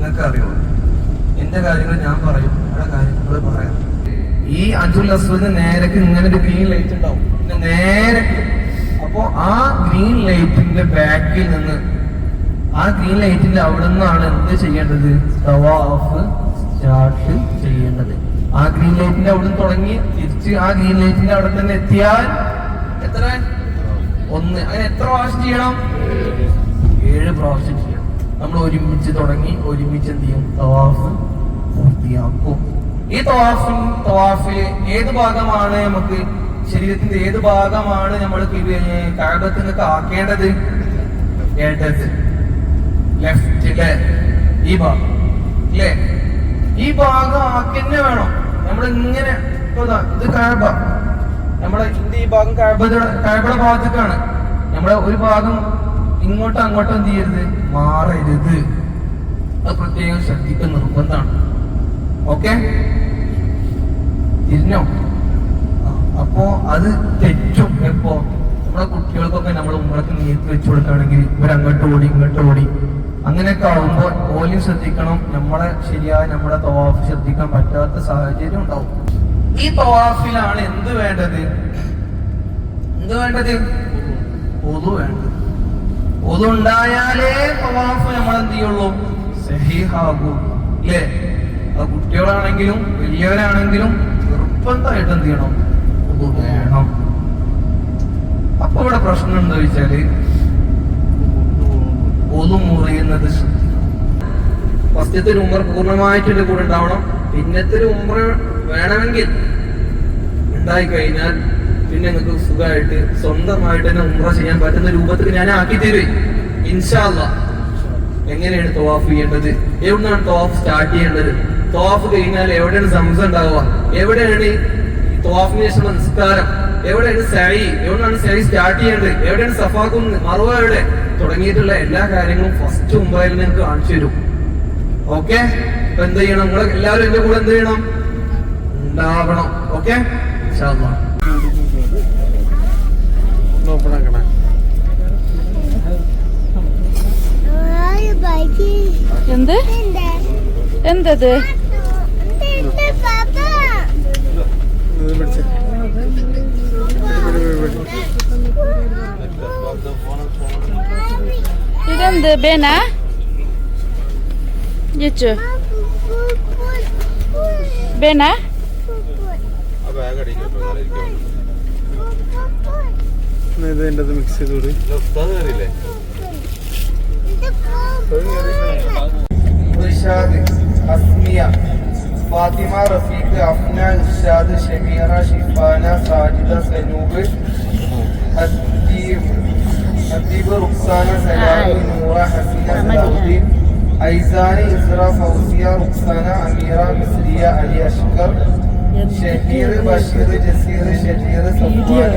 നിങ്ങൾക്ക് അറിയുള്ളൂ. എന്റെ കാര്യങ്ങൾ ഞാൻ പറയും, നിങ്ങളുടെ കാര്യങ്ങൾ പറയാം. ഈ അജുൽ അസ്വദ് നേരക്ക് ഇങ്ങനെ ഒരു ഗ്രീൻ ലൈറ്റ് ഉണ്ടാവും, പിന്നെ നേരക്ക്. അപ്പോ ആ ഗ്രീൻ ലൈറ്റിന്റെ ബാക്കിൽ നിന്ന്, ആ ഗ്രീൻ ലൈറ്റിന്റെ അവിടെ നിന്നാണ് എന്ത് ചെയ്യേണ്ടത്? തവാഫ് സ്റ്റാർട്ട് ചെയ്യേണ്ടത്. ആ ഗ്രീൻ ലൈറ്റിന്റെ അവിടെ നിന്ന് തുടങ്ങി തിരിച്ച് ആ ഗ്രീൻ ലൈറ്റിന്റെ അവിടെ തന്നെ എത്തിയാൽ എത്ര? 1. അങ്ങനെ എത്ര പ്രാവശ്യം ചെയ്യണം? 7 പ്രാവശ്യം ചെയ്യണം. നമ്മൾ ഒരുമിച്ച് തുടങ്ങി ഒരുമിച്ച് എന്ത് ചെയ്യും? തവാഫ് പൂർത്തിയാക്കും. ഈ തവാഫില് ഏത് ഭാഗമാണ് നമുക്ക്, ശരീരത്തിന്റെ ഏത് ഭാഗമാണ് നമ്മൾ കഅബത്തിനൊക്കെ ആക്കേണ്ടത്? ഇടത്, ലെഫ്റ്റ്, ഈ ഭാഗം അല്ലേ? ഈ ഭാഗം ആക്കന്നെ വേണം. നമ്മൾ ഇങ്ങനെ ഇത് കഅബ, നമ്മളെ ഇന്ത്യ ഈ ഭാഗം കഅബയുടെ ഭാഗത്തേക്കാണ്. നമ്മളെ ഒരു ഭാഗം ഇങ്ങോട്ടോ അങ്ങോട്ടോ എന്ത് ചെയ്യരുത്? മാറരുത്. അത് പ്രത്യേകം ശ്രദ്ധിക്കുന്ന നിർബന്ധമാണ്. ഓക്കെ, തിരിഞ്ഞോ? അപ്പോ അത് തെറ്റും. എപ്പോ നമ്മളെ കുട്ടികൾക്കൊക്കെ നമ്മൾ ഉമ്മറക്ക് നീക്കി വെച്ചു കൊടുക്കുകയാണെങ്കിൽ ഇവരങ്ങോട്ട് ഓടി ഇങ്ങോട്ട് ഓടി അങ്ങനെയൊക്കെ ആവുമ്പോൾ ഓലും ശ്രദ്ധിക്കണം. നമ്മളെ ശരിയായ നമ്മുടെ തവാഫ് ശ്രദ്ധിക്കാൻ പറ്റാത്ത സാഹചര്യം ഉണ്ടാവും. ഈ തവാഫിലാണ് എന്ത് വേണ്ടത്? വുളു വേണ്ടത്. വുളു ഉണ്ടായാലേ തവാഫ് നമ്മൾ എന്ത് ചെയ്യുള്ളൂ? സഹീഹാകൂ. ഇല്ലേ? അത് കുട്ടികളാണെങ്കിലും വലിയവരാണെങ്കിലും നിർബന്ധമായിട്ട് എന്ത് ചെയ്യണം? വുളു വേണം. അപ്പൊ ഇവിടെ പ്രശ്നം എന്താ വെച്ചാല് വുളു മുറിയുന്നത് ശ്രദ്ധിക്കണം. ഫസ്റ്റത്തെ ഒരു ഉംറ പൂർണ്ണമായിട്ടിന്റെ കൂടെ ഉണ്ടാവണം. പിന്നത്തെ ഒരു ഉംറ വേണമെങ്കിൽ ഉണ്ടായി കഴിഞ്ഞാൽ പിന്നെ നിങ്ങൾക്ക് സുഖമായിട്ട് സ്വന്തമായിട്ട് തന്നെ ഉംറ ചെയ്യാൻ പറ്റുന്ന രൂപത്തിൽ ഞാൻ ആക്കി തരും ഇൻഷാ അല്ലാഹ്. എങ്ങനെയാണ് തവാഫ് ചെയ്യേണ്ടത്? എവിടുന്നാണ് തവാഫ് സ്റ്റാർട്ട് ചെയ്യേണ്ടത്? തവാഫ് കഴിഞ്ഞാൽ എവിടെയാണ് സംസം ഉണ്ടാവുക? എവിടെയാണ് തവാഫിന് ശേഷം നിസ്കാരം? എവിടെയാണ് സഅയ്? എവിടെയാണ് സഅയ് സ്റ്റാർട്ട് ചെയ്യേണ്ടത്? എവിടെയാണ് സഫാ കുന്ന്, മർവ എവിടെ? തുടങ്ങിയിട്ടുള്ള എല്ലാ കാര്യങ്ങളും ഫസ്റ്റ് ഉംറയിൽ നിങ്ങൾക്ക് കാണിച്ചു തരും. ഓക്കെ, അപ്പൊ എന്ത് ചെയ്യണം? നിങ്ങൾ എല്ലാവരും എന്റെ കൂടെ എന്ത് ചെയ്യണം? ഉണ്ടാവണം. ഓക്കെ, ഇൻഷാ അല്ലാഹ്. എന്ത് എന്തത്? ഇതെന്ത് ബേന ചേച്ചു? ബേന മിക്സ് ചെയ്തോട്. ഫാത്തിമ, റഫീഖ്, അഫ്ന, ഇർഷാദ്, ഷമീറ, ഷിഫാന, സാജിദ, സനൂബ്, ഹബീബ്, റുക്സാന, സലാമി, നൂറ, ഹസീന, സലാഹുദ്ദീൻ, ഐസാനി, ഇസ്ര, ഫൗസിയ, റുക്സാന, അമീറ, മിസ്രിയ, അലി അഷ്കർ, ഷഹീർ, ബഷീർ, ജസീർ, ഷഹീർ, സഫ്വാൻ,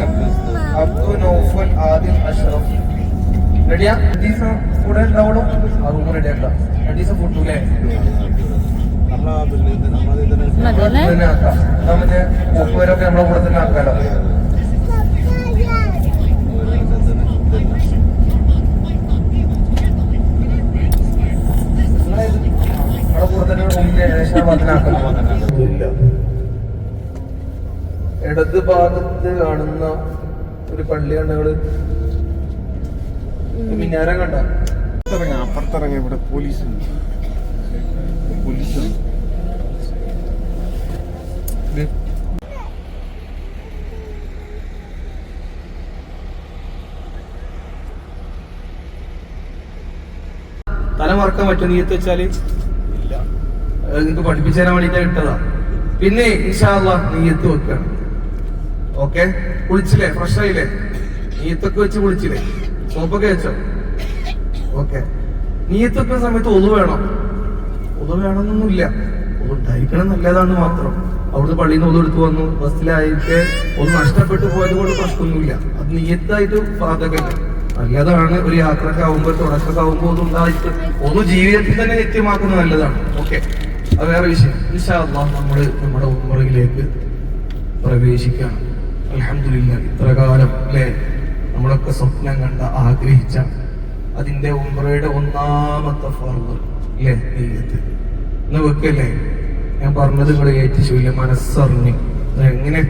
അബ്ദു, നൗഫൽ, ആദിൽ, അഷ്റഫ്. റെഡിയാ? 2 ദിവസം കൂടെ ഉണ്ടാവുള്ളൂ. ആ റൂം റെഡിയാക്കാം. 2 ദിവസം ഫുഡൂല്ലേ? മറ്റേ ഒപ്പുവരൊക്കെ നമ്മളെ കൂടെ തന്നെ ആക്കാലോ. നമ്മളെ കൂടെ തന്നെ റൂമിന്റെ ഏകദേശം ഇടത് ഭാഗത്ത് കാണുന്ന ഒരു പള്ളി കണ്ടങ്ങള് മിനാരം കണ്ട? അപ്പുറത്തിറങ്ങി. ഇവിടെ പോലീസുണ്ട്. തല മറക്കാൻ പറ്റും നീയത്ത് വെച്ചാല്? ഇല്ല, നിങ്ങൾക്ക് പഠിപ്പിച്ചു തരാൻ വേണ്ടിട്ട് ഇട്ടതാ. പിന്നെ ഇൻഷാ അല്ലാഹ് നീയത്ത് വെക്കണം. ഓക്കെ, കുളിച്ചില്ലേ? ഫ്രഷ് ആയില്ലേ? നീയത്തൊക്കെ വെച്ച് കുളിച്ചില്ലേ? സോപ്പൊക്കെ വെച്ചോ? ഓക്കെ. നീയത്ത് വെക്കുന്ന സമയത്ത് ഒളു വേണം. ഒളു വേണമെന്നൊന്നുമില്ല, ഒളു ഉണ്ടായിരിക്കണം നല്ലതാണ് മാത്രം. അവിടുന്ന് പള്ളിയിൽ നിന്ന് ഒളു എടുത്തു വന്നു, ബസ്സിലായിട്ട് ഒന്ന് നഷ്ടപ്പെട്ടു പോയത് കൊണ്ട് പ്രശ്നമൊന്നുമില്ല. അത് നീയത്തായിട്ട് പാതകല്ല, നല്ലതാണ്. ഒരു യാത്രക്കാവുമ്പോ തുടക്കക്കാവുമ്പോ ഒന്നുണ്ടായിട്ട് ഒന്ന് ജീവിതത്തിൽ തന്നെ നിത്യമാക്കുന്നത് നല്ലതാണ്. ഓക്കെ, അത് വേറെ വിഷയം. ഇൻഷാ അല്ലാഹ് നമ്മള് നമ്മുടെ ഉംറയിലേക്ക് പ്രവേശിക്കണം. അൽഹംദുലില്ലാഹ്, ഇത്ര കാലം അല്ലേ നമ്മളൊക്കെ സ്വപ്നം കണ്ട ആഗ്രഹിച്ച അതിന്റെ ഉംറയുടെ 1ാമത്തെ ഫർള് അല്ലേ? നെയ്യത്ത് ഇന്ന് വെക്കല്ലേ? ഞാൻ പറഞ്ഞത് നിങ്ങൾ ഏറ്റില്ല, മനസ്സറിഞ്ഞ് എങ്ങനെ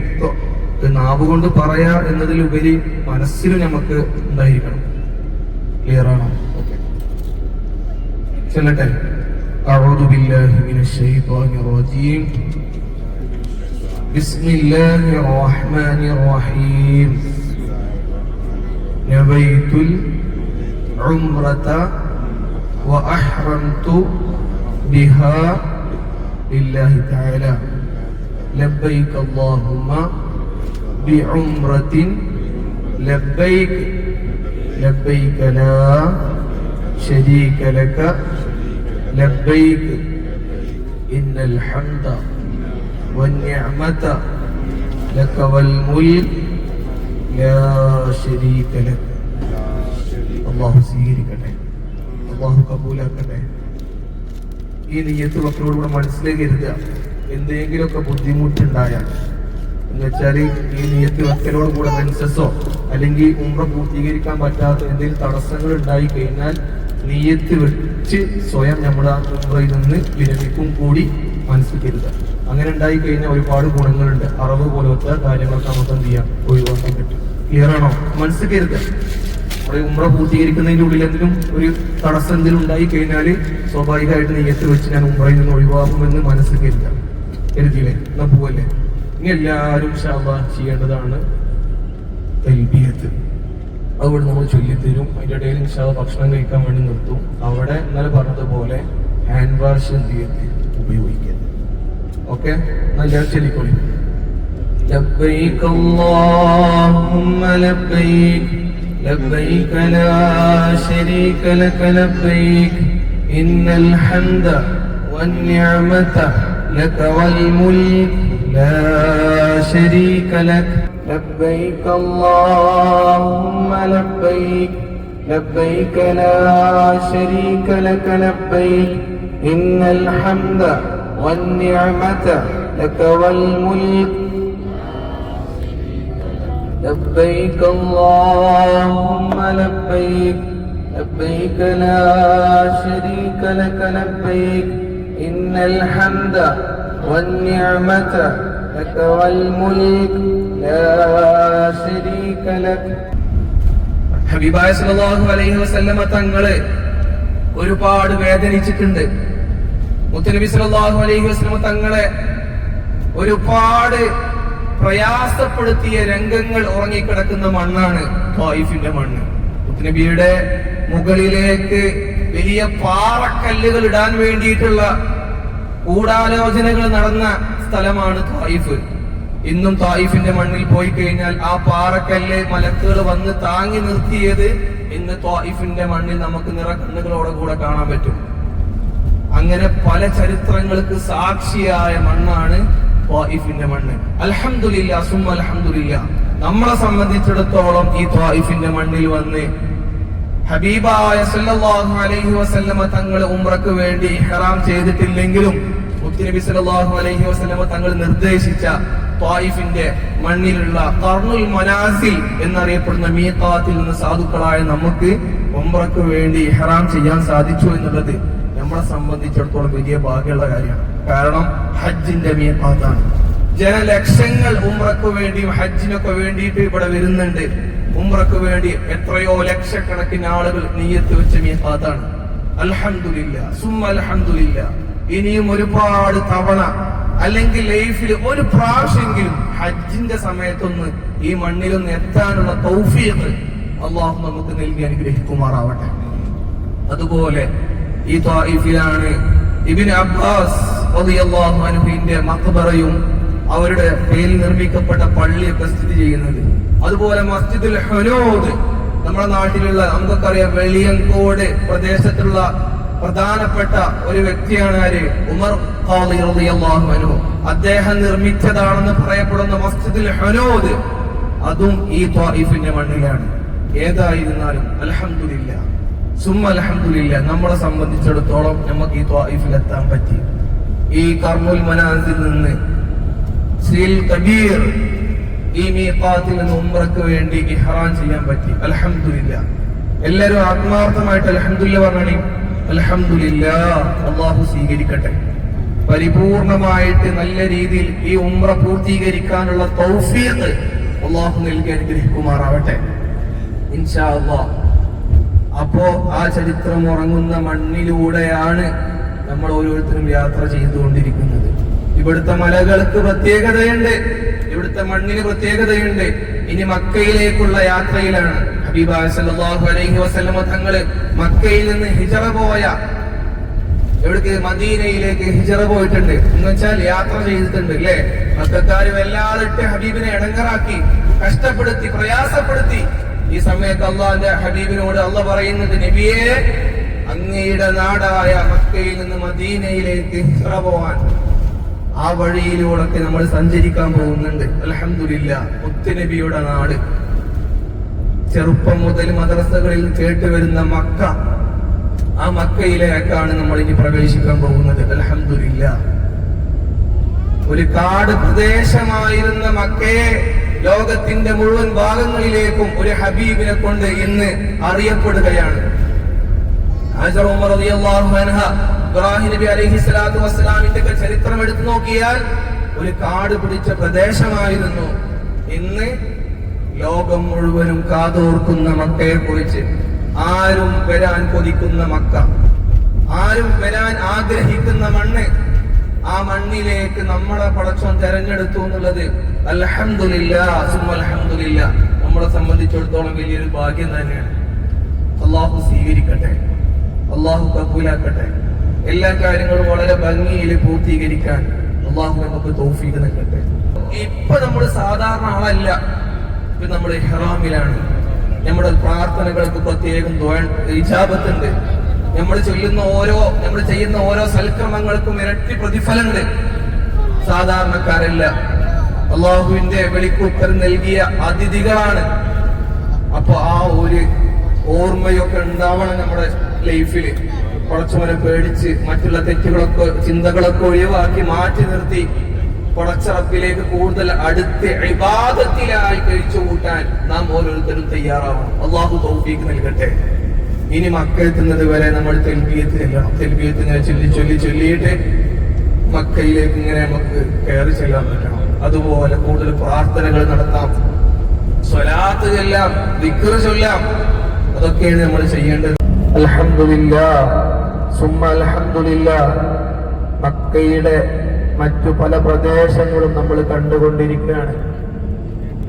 നാവ് കൊണ്ട് പറയാ എന്നതിലുപരി മനസ്സിലും നമുക്ക് ഉണ്ടായിരിക്കണം. ക്ലിയർ ആണോ? ഓക്കെ, ചെല്ലട്ടെ. അഊദു ബില്ലാഹി മിനശ് ശൈത്വാനിർ റജീം. ബിസ്മില്ലാഹിർ റഹ്മാനിർ റഹീം. നവൈതുൽ ഉംറത وأحرمت بها لله تعالى لبيك اللهم بعمرة لبيك لبيك لا شريك لك لبيك إن الحمد والنعمة لك والملك لا شريك لك. الله സ്വീകരിക്കട്ടെ, അല്ലാഹു കബൂലാക്കട്ടെ. ഈ നിയ്യത്ത് മക്കളോടുകൂടെ മനസ്സിലേക്ക് കരുതുക. എന്തെങ്കിലുമൊക്കെ ബുദ്ധിമുട്ടുണ്ടായാൽ എന്നുവെച്ചാൽ ഈ നിയ്യത്ത് വെക്കലോട് കൂടെ മെൻസസോ അല്ലെങ്കിൽ ഉംറ പൂർത്തീകരിക്കാൻ പറ്റാത്ത എന്തെങ്കിലും തടസ്സങ്ങൾ ഉണ്ടായി കഴിഞ്ഞാൽ നിയ്യത്ത് വെച്ച് സ്വയം നമ്മുടെ ആ ഉംറയിൽ നിന്ന് വിരമിക്കും കൂടി മനസ്സിൽ കരുതുക. അങ്ങനെ ഉണ്ടായി കഴിഞ്ഞാൽ ഒരുപാട് ഗുണങ്ങളുണ്ട്. അറവ് പോലത്തെ കാര്യങ്ങളൊക്കെ നമുക്ക് എന്ത് ചെയ്യാം, ഒഴിവാക്കാൻ പറ്റും. ക്ലിയർ ആണോ? മനസ്സിൽ കരുതുക. നമ്മുടെ ഉംറ പൂർത്തീകരിക്കുന്നതിന്റെ ഉള്ളിൽ എന്തെങ്കിലും ഒരു തടസ്സം എന്തെങ്കിലും ഉണ്ടായി കഴിഞ്ഞാൽ സ്വാഭാവികമായിട്ട് നിയ്യത്ത് വെച്ച് ഞാൻ ഉംറയിൽ നിന്ന് ഒഴിവാക്കുമെന്ന് മനസ്സിൽ കരുതുക. കരുതിയില്ലേ? എന്നാ പോവല്ലേ? ഇനി എല്ലാവരും ഇൻഷാ അല്ലാഹ് ചെയ്യേണ്ടതാണ് തൽബിയത്ത്. അതുകൊണ്ട് നമ്മൾ ചൊല്ലിത്തരും. അതിന്റെ ഇടയിൽ ഇൻഷാ അല്ലാഹ് ഭക്ഷണം കഴിക്കാൻ വേണ്ടി നിർത്തും. അവിടെ ഇന്നലെ പറഞ്ഞതുപോലെ ഹാൻഡ് വാഷ് ഉപയോഗിക്കരുത്. ഓക്കെ, എന്നാൽ ഞാൻ ചൊല്ലിക്കോളി. ലബ്ബൈക അല്ലാഹുമ്മ ലബ്ബൈക لبيك لا شريك لك لبيك إن الحمد والنعمة لك والملك لا شريك لك لبيك اللهم لبيك لبيك لا شريك لك لبيك إن الحمد والنعمة لك والملك لبيك اللهم لبيك لبيك لا شريك لك لبيك إن الحمد والنعمة لك والملك لا شريك لك. ഹബീബായ സല്ലല്ലാഹു അലൈഹി വസല്ലമ തങ്ങളെ ഒരുപാട് വേദനിച്ചിട്ടുണ്ട്. മുത്തനബി സല്ലല്ലാഹു അലൈഹി വസല്ലമ തങ്ങളെ ഒരുപാട് പ്രയാസപ്പെടുത്തിയ രംഗങ്ങൾ ഉറങ്ങിക്കിടക്കുന്ന മണ്ണാണ് ത്വായിഫിന്റെ മണ്ണ്. മുത്തനബിയുടെ മുകളിലേക്ക് വലിയ പാറക്കല്ലുകൾ ഇടാൻ വേണ്ടിയിട്ടുള്ള ഗൂഢാലോചനകൾ നടന്ന സ്ഥലമാണ് ത്വായിഫ്. ഇന്നും ത്വായിഫിന്റെ മണ്ണിൽ പോയി കഴിഞ്ഞാൽ ആ പാറക്കല്ല് മലക്കുകൾ വന്ന് താങ്ങി നിർത്തിയത് ഇന്ന് ത്വായിഫിന്റെ മണ്ണിൽ നമുക്ക് നിറകണ്ണുകളോടെ കൂടെ കാണാൻ പറ്റും. അങ്ങനെ പല ചരിത്രങ്ങൾക്ക് സാക്ഷിയായ മണ്ണാണ് ത്വായിഫിന്റെ മണ്ണ്. അൽഹംദുലില്ലാ സുമ്മ അൽഹംദുലില്ലാ, നമ്മളെ സംബന്ധിച്ചിടത്തോളം ഈ ത്വായിഫിന്റെ മണ്ണിൽ വന്ന് ഹബീബായ സല്ലല്ലാഹു അലൈഹി വസല്ലമ തങ്ങൾ ഉംറക്ക് വേണ്ടി ഇഹ്റാം ചെയ്തിട്ടില്ലെങ്കിലും മുത്തുനബി സല്ലല്ലാഹു അലൈഹി വസല്ലമ തങ്ങൾ നിർദ്ദേശിച്ച ത്വായിഫിന്റെ മണ്ണിലുള്ള ഖർനുൽ മനാസിൽ എന്നറിയപ്പെടുന്ന മീഖാത്തിൽ നിന്ന് സാധുക്കളായ നമുക്ക് ഉംറക്ക് വേണ്ടി ഇഹ്റാം ചെയ്യാൻ സാധിച്ചു എന്നുള്ളത് നമ്മളെ സംബന്ധിച്ചിടത്തോളം വലിയ ഭാഗ്യമുള്ള കാര്യമാണ്. കാരണം ഹജ്ജിന്റെ മീഖാത്താണ്. ജനലക്ഷങ്ങൾ ഉംറക്ക് വേണ്ടിയും ഹജ്ജിനൊക്കെ വേണ്ടിയിട്ട് ഇവിടെ വരുന്നുണ്ട്. ഉംറക്ക് വേണ്ടി എത്രയോ ലക്ഷക്കണക്കിന് ആളുകൾ നിയ്യത്ത് വെച്ച മീഖാത്താണ്. അൽഹംദുലില്ലാ സുമ്മ അൽഹംദുലില്ലാ. ഇനിയും ഒരുപാട് തവണ അല്ലെങ്കിൽ ലൈഫിൽ ഒരു പ്രാവശ്യമെങ്കിലും ഹജ്ജിന്റെ സമയത്തൊന്ന് ഈ മണ്ണിലൊന്ന് എത്താനുള്ള തൗഫീഖ് അല്ലാഹു നമുക്ക് നൽകി അനുഗ്രഹിക്കുമാറാവട്ടെ. അതുപോലെ ഈ ത്വായിഫിലാണ് ഇബ്നു അബ്ബാസ് റളിയല്ലാഹു അൻഹുവിന്റെ മഖ്ബറയും അവരുടെ പേരിൽ നിർമ്മിക്കപ്പെട്ട പള്ളിയൊക്കെ സ്ഥിതി ചെയ്യുന്നത്. അതുപോലെ മസ്ജിദുൽ ഹുനൂദ് നമ്മുടെ നാട്ടിലുള്ള നമുക്കറിയാം വെളിയങ്കോട് പ്രദേശത്തുള്ള പ്രധാനപ്പെട്ട ഒരു വ്യക്തിയാണ് ആര്? ഉമർ ഖാദി റളിയല്ലാഹു അൻഹു. അദ്ദേഹം നിർമ്മിച്ചതാണെന്ന് പറയപ്പെടുന്ന മസ്ജിദുൽ ഹുനൂദ് അതും ഈ ത്വായിഫിന്റെ മണ്ണിലാണ്. ഏതായിരുന്നാലും അൽഹംദുലില്ലാ സുമ്മ അൽഹംദുലില്ലാ, നമ്മളെ സംബന്ധിച്ചിടത്തോളം നമുക്ക് ഈ ത്വായിഫിൽ എത്താൻ പറ്റി. ഈ ഖർനുൽ മനാസിൽ നിന്ന് സിൽ കബീർ ഈ മീഖാത്തിൽ നിന്ന് ഉംറക്ക് വേണ്ടി ഇഹ്റാം ചെയ്യാൻ പറ്റി. അൽഹംദുലില്ലാ. എല്ലാവരും ആത്മാർത്ഥമായിട്ട് അൽഹംദുലില്ലാ പറഞ്ഞാണി. അൽഹംദുലില്ലാഹ്, അല്ലാഹു സ്വീകരിക്കട്ടെ. പരിപൂർണമായിട്ട് നല്ല രീതിയിൽ ഈ ഉംറ പൂർത്തീകരിക്കാനുള്ള തൗഫീഖ് അല്ലാഹു നൽകി അനുഗ്രഹിക്കുമാറാവട്ടെ ഇൻഷാ അല്ലാഹ്. അപ്പോ ആ ചരിത്രം ഉറങ്ങുന്ന മണ്ണിലൂടെയാണ് നമ്മൾ ഓരോരുത്തരും യാത്ര ചെയ്തുകൊണ്ടിരിക്കുന്നത്. ഇവിടുത്തെ മലകൾക്ക് പ്രത്യേകതയുണ്ട്, ഇവിടുത്തെ മണ്ണിന് പ്രത്യേകതയുണ്ട്. ഇനി മക്കയിലേക്കുള്ള യാത്രയിലാണ്. ഹബീബായ സല്ലല്ലാഹു അലൈഹി വസല്ലമ തങ്ങള് മക്കയിൽ നിന്ന് ഹിജറ പോയ എവിടേക്ക്? മദീനയിലേക്ക് ഹിജറ പോയിട്ടുണ്ട്. എന്ന് വെച്ചാൽ യാത്ര ചെയ്തിട്ടുണ്ട് അല്ലേ? മക്കക്കാര് വല്ലാതിട്ട് ഹബീബിനെ ഇടങ്ങറാക്കി, കഷ്ടപ്പെടുത്തി, പ്രയാസപ്പെടുത്തി. ഈ സമയത്ത് അള്ളാന്റെ ഹബീബിനോട് അള്ളാഹ് പറയുന്നത്, നബിയേ, അങ്ങയുടെ നാടായ മക്കയിൽ നിന്ന് മദീനയിലേക്ക് ഹിജറ പോവാൻ ആ വഴിയിലൂടെ നമ്മൾ സഞ്ചരിക്കാൻ പോകുന്നുണ്ട്. അൽഹംദുലില്ലാഹ്, മുത്തുനബിയുടെ നാട്. ചെറുപ്പം മുതൽ മദ്രസകളിൽ കേട്ടുവരുന്ന മക്ക, ആ മക്കയിലേക്കാണ് നമ്മൾ ഇനി പ്രവേശിക്കാൻ പോകുന്നത്. അൽഹംദുലില്ലാഹ്, ഒരു കാട് പ്രദേശമായിരുന്ന മക്കയെ ലോകത്തിന്റെ മുഴുവൻ ഭാഗങ്ങളിലേക്കും ഒരു ഹബീബിനെ കൊണ്ട് ഇന്ന് അറിയപ്പെടുകയാണ്. ഹാജർ ഉമർ റളിയല്ലാഹു അൻഹ, ഇബ്രാഹിം നബി അലൈഹിസ്സലാത്തു വസ്സലാമിന്റെ ചരിത്രം എടുത്തു നോക്കിയാൽ ഒരു കാട് പിടിച്ച പ്രദേശമായിരുന്നു. ഇന്ന് ലോകം മുഴുവനും കാതോർക്കുന്ന മക്കയെ കുറിച്ച്, ആരും വരാൻ കൊതിക്കുന്ന മക്ക, ആരും വരാൻ ആഗ്രഹിക്കുന്ന മണ്ണ്, ആ മണ്ണിലേക്ക് നമ്മളെ പടച്ചോൻ തെരഞ്ഞെടുത്തു എന്നുള്ളത് അൽഹംദുലില്ലാഹ് സുമ്മ അൽഹംദുലില്ലാഹ് നമ്മളെ സംബന്ധിച്ചിടത്തോളം വലിയൊരു ഭാഗ്യം തന്നെയാണ്. അള്ളാഹു സ്വീകരിക്കട്ടെ, അള്ളാഹു കബൂലാക്കട്ടെ. എല്ലാ കാര്യങ്ങളും വളരെ ഭംഗിയിൽ പൂർത്തീകരിക്കാൻ അള്ളാഹു നമുക്ക് തൗഫീഖ് നൽകട്ടെ. ഇപ്പൊ നമ്മൾ സാധാരണ ആളല്ല, ഇപ്പൊ നമ്മൾ ഇഹ്റാമിലാണ്. നമ്മുടെ പ്രാർത്ഥനകൾക്ക് പ്രത്യേകം ഇജാബത്തുണ്ട്. നമ്മൾ ചെയ്യുന്ന ഓരോ സൽക്രമങ്ങൾക്കും ഇരട്ടി പ്രതിഫലമുണ്ട്. സാധാരണക്കാരല്ല, അള്ളാഹുവിന്റെ വെളിക്കുത്തരം നൽകിയ അതിഥികളാണ്. അപ്പൊ ആ ഒരു ഓർമ്മയൊക്കെ ഉണ്ടാവണം നമ്മുടെ ലൈഫിൽ. പടച്ചവനെ പേടിച്ച് മറ്റുള്ള തെറ്റുകളൊക്കെ ചിന്തകളൊക്കെ ഒഴിവാക്കി മാറ്റി നിർത്തി പടച്ചറപ്പിലേക്ക് കൂടുതൽ അടുത്ത് ഇബാദത്തിലായി കഴിച്ചു കൂട്ടാൻ നാം ഓരോരുത്തരും തയ്യാറാവണം. അള്ളാഹു തൗഫീഖ് നൽകട്ടെ. ഇനി മക്ക എത്തുന്നത് വരെ നമ്മൾ തെൽബിയത്ത് ചെല്ലണം. തെൽബിയത്ത് ഇങ്ങനെ ചൊല്ലിയിട്ട് മക്കയിലേക്ക് ഇങ്ങനെ നമുക്ക് കയറി ചെല്ലാൻ പറ്റണം. അതുപോലെ കൂടുതൽ പ്രാർത്ഥനകൾ നടത്താം, സ്വലാത്ത് ചൊല്ലാം, ദിക്ർ ചൊല്ലാം. അതൊക്കെയാണ് നമ്മൾ ചെയ്യേണ്ടത്. അൽഹംദുലില്ലാഹ് സുമ്മ അൽഹംദുലില്ലാഹ്. മക്കയുടെ മറ്റു പല പ്രദേശങ്ങളും നമ്മൾ കണ്ടുകൊണ്ടിരിക്കുകയാണ്.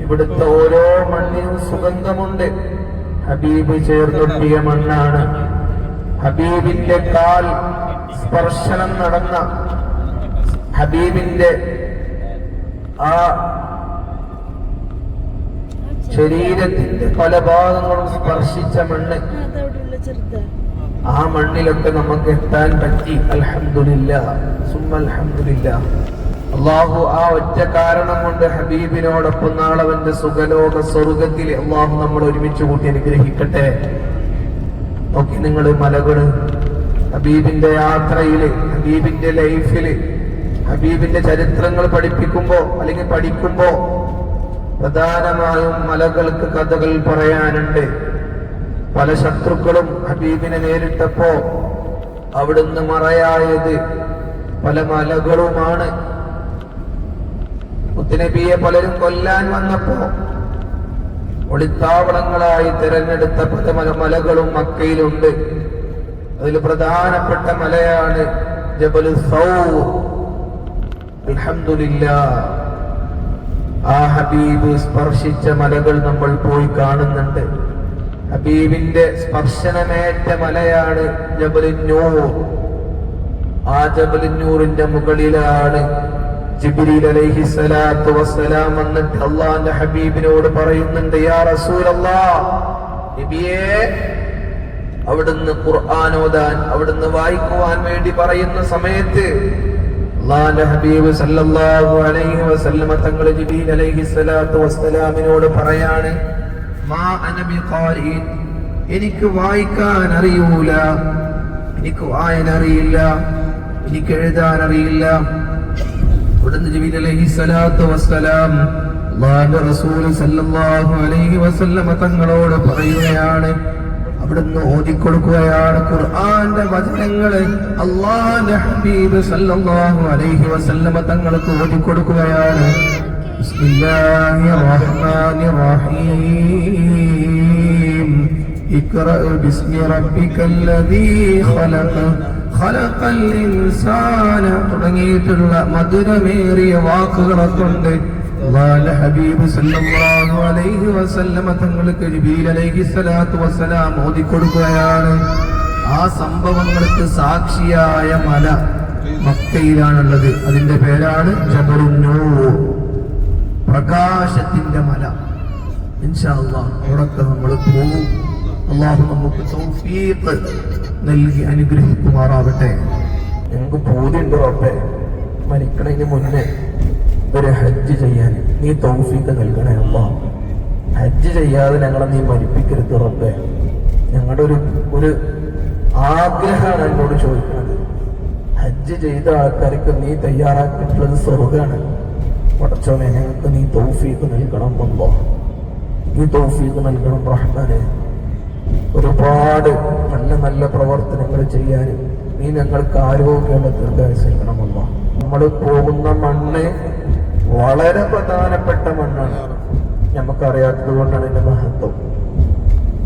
ഇവിടുത്തെ ഓരോ മണ്ണിനും സുഗന്ധമുണ്ട്. ഹബീബ് ചേർന്നൊട്ടിയ മണ്ണാണ്. ഹബീബിന്റെ കാൽ സ്പർശനം നടന്ന, ഹബീബിന്റെ ആ ശരീരത്തിന്റെ പല ഭാഗങ്ങളും സ്പർശിച്ച മണ്ണ്, ആ മണ്ണിലൊക്കെ നമുക്ക് എത്താൻ പറ്റി. അൽഹംദുലില്ലാഹ് സുമ്മ അൽഹംദുലില്ലാഹ്. അള്ളാഹു ആ ഒറ്റ കാരണം കൊണ്ട് ഹബീബിനോടൊപ്പം നാളെ അവന്റെ സുഖലോക സ്വർഗത്തിൽ അള്ളാഹു നമ്മൾ ഒരുമിച്ച് കൂട്ടി അനുഗ്രഹിക്കട്ടെ. നോക്കി നിങ്ങൾ മലകള്, ഹബീബിന്റെ യാത്രയില്, ഹബീബിന്റെ ലൈഫില്, ഹബീബിന്റെ ചരിത്രങ്ങൾ പഠിപ്പിക്കുമ്പോ അല്ലെങ്കിൽ പഠിക്കുമ്പോ പ്രധാനമായും മലകൾക്ക് കഥകൾ പറയാനുണ്ട്. പല ശത്രുക്കളും ഹബീബിനെ നേരിട്ടപ്പോ അവിടുന്ന് മറയായത് പല മലകളുമാണ്. മുത്തുനബിയെ പലരും കൊല്ലാൻ വന്നപ്പോ ഒളിത്താവളങ്ങളായി തിരഞ്ഞെടുത്ത പല മലകളും മക്കയിലുണ്ട്. അതിൽ പ്രധാനപ്പെട്ട മലയാണ് ജബൽ സൗർ. അൽഹംദുലില്ലാഹ്, ആ ഹബീബ് സ്പർശിച്ച മലകൾ നമ്മൾ പോയി കാണുന്നുണ്ട്. ഹബീബിന്റെ സ്പർശനമേറ്റ മലയാണ് ജബലുന്നൂർ. ആ ജബലുന്നൂറിന്റെ മുകളിലാണ് ജിബ്രീൽ അലൈഹിസ്സലാത്തു വസ്സലാം വന്നിട്ട് അള്ളാന്റെ ഹബീബിനോട് പറയുന്നുണ്ട്, യാ റസൂലല്ലാഹ്, നബിയേ, അവിടുന്ന് ഖുർആൻ ഓതാൻ, അവിടുന്ന് വായിക്കുവാൻ വേണ്ടി പറയുന്ന സമയത്ത് അള്ളാന്റെ ഹബീബ് സല്ലല്ലാഹു അലൈഹി വസല്ലമ തങ്ങൾ ജിബ്രീൽ അലൈഹിസ്സലാത്തു വസ്സലാമിനോട് പറയാണ്, മാ അന ബിഖാരിൻ, എനിക്ക് വായിക്കാൻ അറിയൂല, എനിക്ക് വായന അറിയില്ല, എനിക്ക് എഴുതാൻ അറിയില്ല. ഉടനെ ജിബ്രീൽ അലൈഹിസ്സലാത്തു വസ്സലാം അല്ലാഹുവിന്റെ റസൂൽ സല്ലല്ലാഹു അലൈഹി വസല്ലമ തങ്ങളോട് പറയുകയാണ്, അവിടുന്ന് ഓതിക്കൊടുക്കുകയാണ് ഖുർആന്റെ വചനങ്ങള്. അല്ലാഹുവിന്റെ ഹബീബ് സല്ലല്ലാഹു അലൈഹി വസല്ലമ തങ്ങൾക്ക് ഓതിക്കൊടുക്കുകയാണ്. ബിസ്മില്ലാഹിർ റഹ്മാനിർ റഹീം. ഇഖ്റ ബിസ്മി റബ്ബിക്കല്ലദീ ഖലഖൽ ഇൻസാന തുടങ്ങിയിട്ടുള്ള മധുരമേറിയ വാക്കുകളെ കൊണ്ട് അല്ലാഹുവിന്റെ ഹബീബ് സല്ലല്ലാഹു അലൈഹി വസല്ലമ തങ്ങൾക്ക് ജിബ്രീൽ അലൈഹിസ്സലാത്തു വസ്സലാം ഓതിക്കൊടുക്കുകയാണ്. ആ സംഭവങ്ങൾക്ക് സാക്ഷിയായ മല മക്കയിലാണുള്ളത്. അതിന്റെ പേരാണ് ജബലുൻ നൂർ, പ്രകാശത്തിന്റെ മല. ഇൻഷാ അല്ലാഹ് അവിടൊക്കെ നമ്മൾ പോകും. അല്ലാഹു നമുക്ക് തൗഫീഖ് നൽകി അനുഗ്രഹിക്കുമാറാവട്ടെ. ഞങ്ങൾക്ക് പൂതിയുണ്ട് റബ്ബേ, മരിക്കണതിന് മുന്നേ ഒരു ഹജ്ജ് ചെയ്യാൻ നീ തൗഫീഖ് നൽകണേ അല്ലാഹ്. ഹജ്ജ് ചെയ്യാതെ ഞങ്ങളെ നീ മരിപ്പിക്കരുത് റബ്ബേ. ഞങ്ങളുടെ ഒരു ആഗ്രഹമാണ് എന്നോട് ചോദിക്കുന്നത്. ഹജ്ജ് ചെയ്ത ആൾക്കാർക്ക് നീ തയ്യാറാക്കിയിട്ടുള്ളത് സ്വർഗ്ഗമാണ്. പടച്ചോനെ, ഞങ്ങൾക്ക് നീ തൗഫീഖ് നൽകണം അല്ലാഹ്. നീ തൗഫീഖ് നൽകണം റഹ്മാനെ. ഒരുപാട് നല്ല നല്ല പ്രവർത്തനങ്ങൾ ചെയ്യാൻ നീ ഞങ്ങൾക്ക് ആരോഗ്യമുള്ള ദീർഘായുസ്സ് നൽകണം അല്ലാഹ്. നമ്മൾ പോകുന്ന മണ്ണ് വളരെ പ്രധാനപ്പെട്ട മണ്ണാണ്. നമുക്കറിയാത്തത് കൊണ്ടാണ് ഇതിന്റെ മഹത്വം.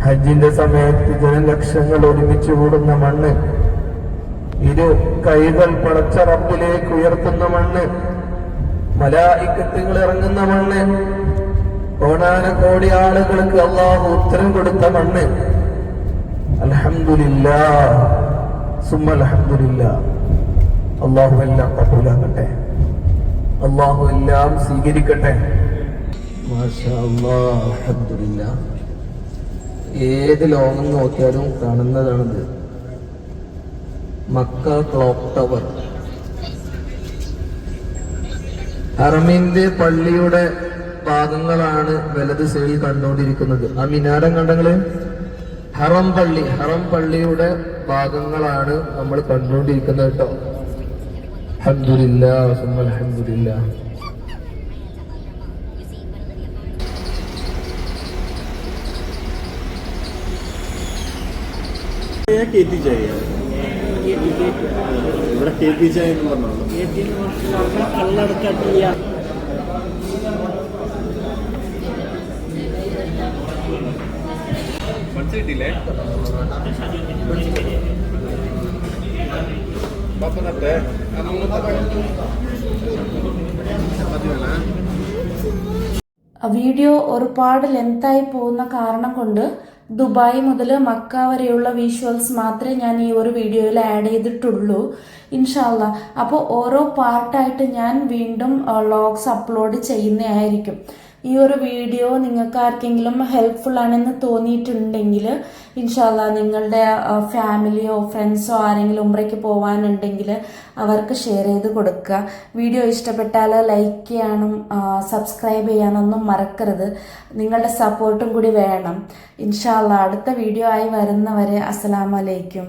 ഹജ്ജിന്റെ സമയത്ത് ജനലക്ഷങ്ങൾ ഒരുമിച്ച് കൂടുന്ന മണ്ണ്, ഇരു കൈകൾ പടച്ച റബ്ബിലേക്ക് ഉയർത്തുന്ന മണ്ണ്, മലായിക്കത്തുകൾ ഇറങ്ങുന്ന മണ്ണ്, കോടാനകോടി ആളുകൾക്ക് അല്ലാഹു ഉത്തരം കൊടുത്ത മണ്ണ്. അൽഹംദുലില്ലാഹ് സുമ്മ അൽഹംദുലില്ലാഹ്. അല്ലാഹു എല്ലാം കബൂലാക്കട്ടെ, അല്ലാഹു എല്ലാം സ്വീകരിക്കട്ടെ. മാഷാ അല്ലാഹ്, അൽഹംദുലില്ലാഹ്. ഏത് ലോകം നോക്കിയാലും കാണുന്നതാണിത്. മക്ക ക്ലോക്ക് ടവർ, ഹറമിന്റെ പള്ളിയുടെ ഭാഗങ്ങളാണ് വലത് സൈഡിൽ കണ്ടുകൊണ്ടിരിക്കുന്നത്. ആ മിനാരം കണ്ടങ്ങള് ഹറം പള്ളിയുടെ ഭാഗങ്ങളാണ് നമ്മൾ കണ്ടുകൊണ്ടിരിക്കുന്നത് കേട്ടോ. അൽഹംദുലില്ലാഹ് സുമ്മ അൽഹംദുലില്ലാഹ്. ഇവിടെ KP ചായ എന്ന് പറഞ്ഞോളൂ. കള്ളടക്കാട്ടില്ല. മനസ്സിലിട്ടില്ലേ? വീഡിയോ ഒരുപാട് ലെങ്തായി പോകുന്ന കാരണം കൊണ്ട് ദുബായ് മുതൽ മക്ക വരെയുള്ള വിഷ്വൽസ് മാത്രമേ ഞാൻ ഈ ഒരു വീഡിയോയിൽ ആഡ് ചെയ്തിട്ടുള്ളൂ. ഇൻഷാ അല്ലാഹ്. അപ്പോൾ ഓരോ പാർട്ടായിട്ട് ഞാൻ വീണ്ടും വ്ളോഗ്സ് അപ്ലോഡ് ചെയ്യുന്നതായിരിക്കും. ഈ ഒരു വീഡിയോ നിങ്ങൾക്ക് ആർക്കെങ്കിലും ഹെൽപ്ഫുൾ ആണെന്ന് തോന്നിയിട്ടുണ്ടെങ്കിൽ ഇൻഷാ അല്ലാഹ് നിങ്ങളുടെ ഫാമിലിയോ ഫ്രണ്ട്സോ ആരെങ്കിലും ഉംറയ്ക്ക് പോകാനുണ്ടെങ്കിൽ അവർക്ക് ഷെയർ ചെയ്ത് കൊടുക്കുക. വീഡിയോ ഇഷ്ടപ്പെട്ടാൽ ലൈക്ക് ചെയ്യാനും സബ്സ്ക്രൈബ് ചെയ്യാനൊന്നും മറക്കരുത്. നിങ്ങളുടെ സപ്പോർട്ടും കൂടി വേണം. ഇൻഷാ അല്ലാഹ് അടുത്ത വീഡിയോ ആയി വരുന്നവരെ അസ്സലാമു അലൈക്കും.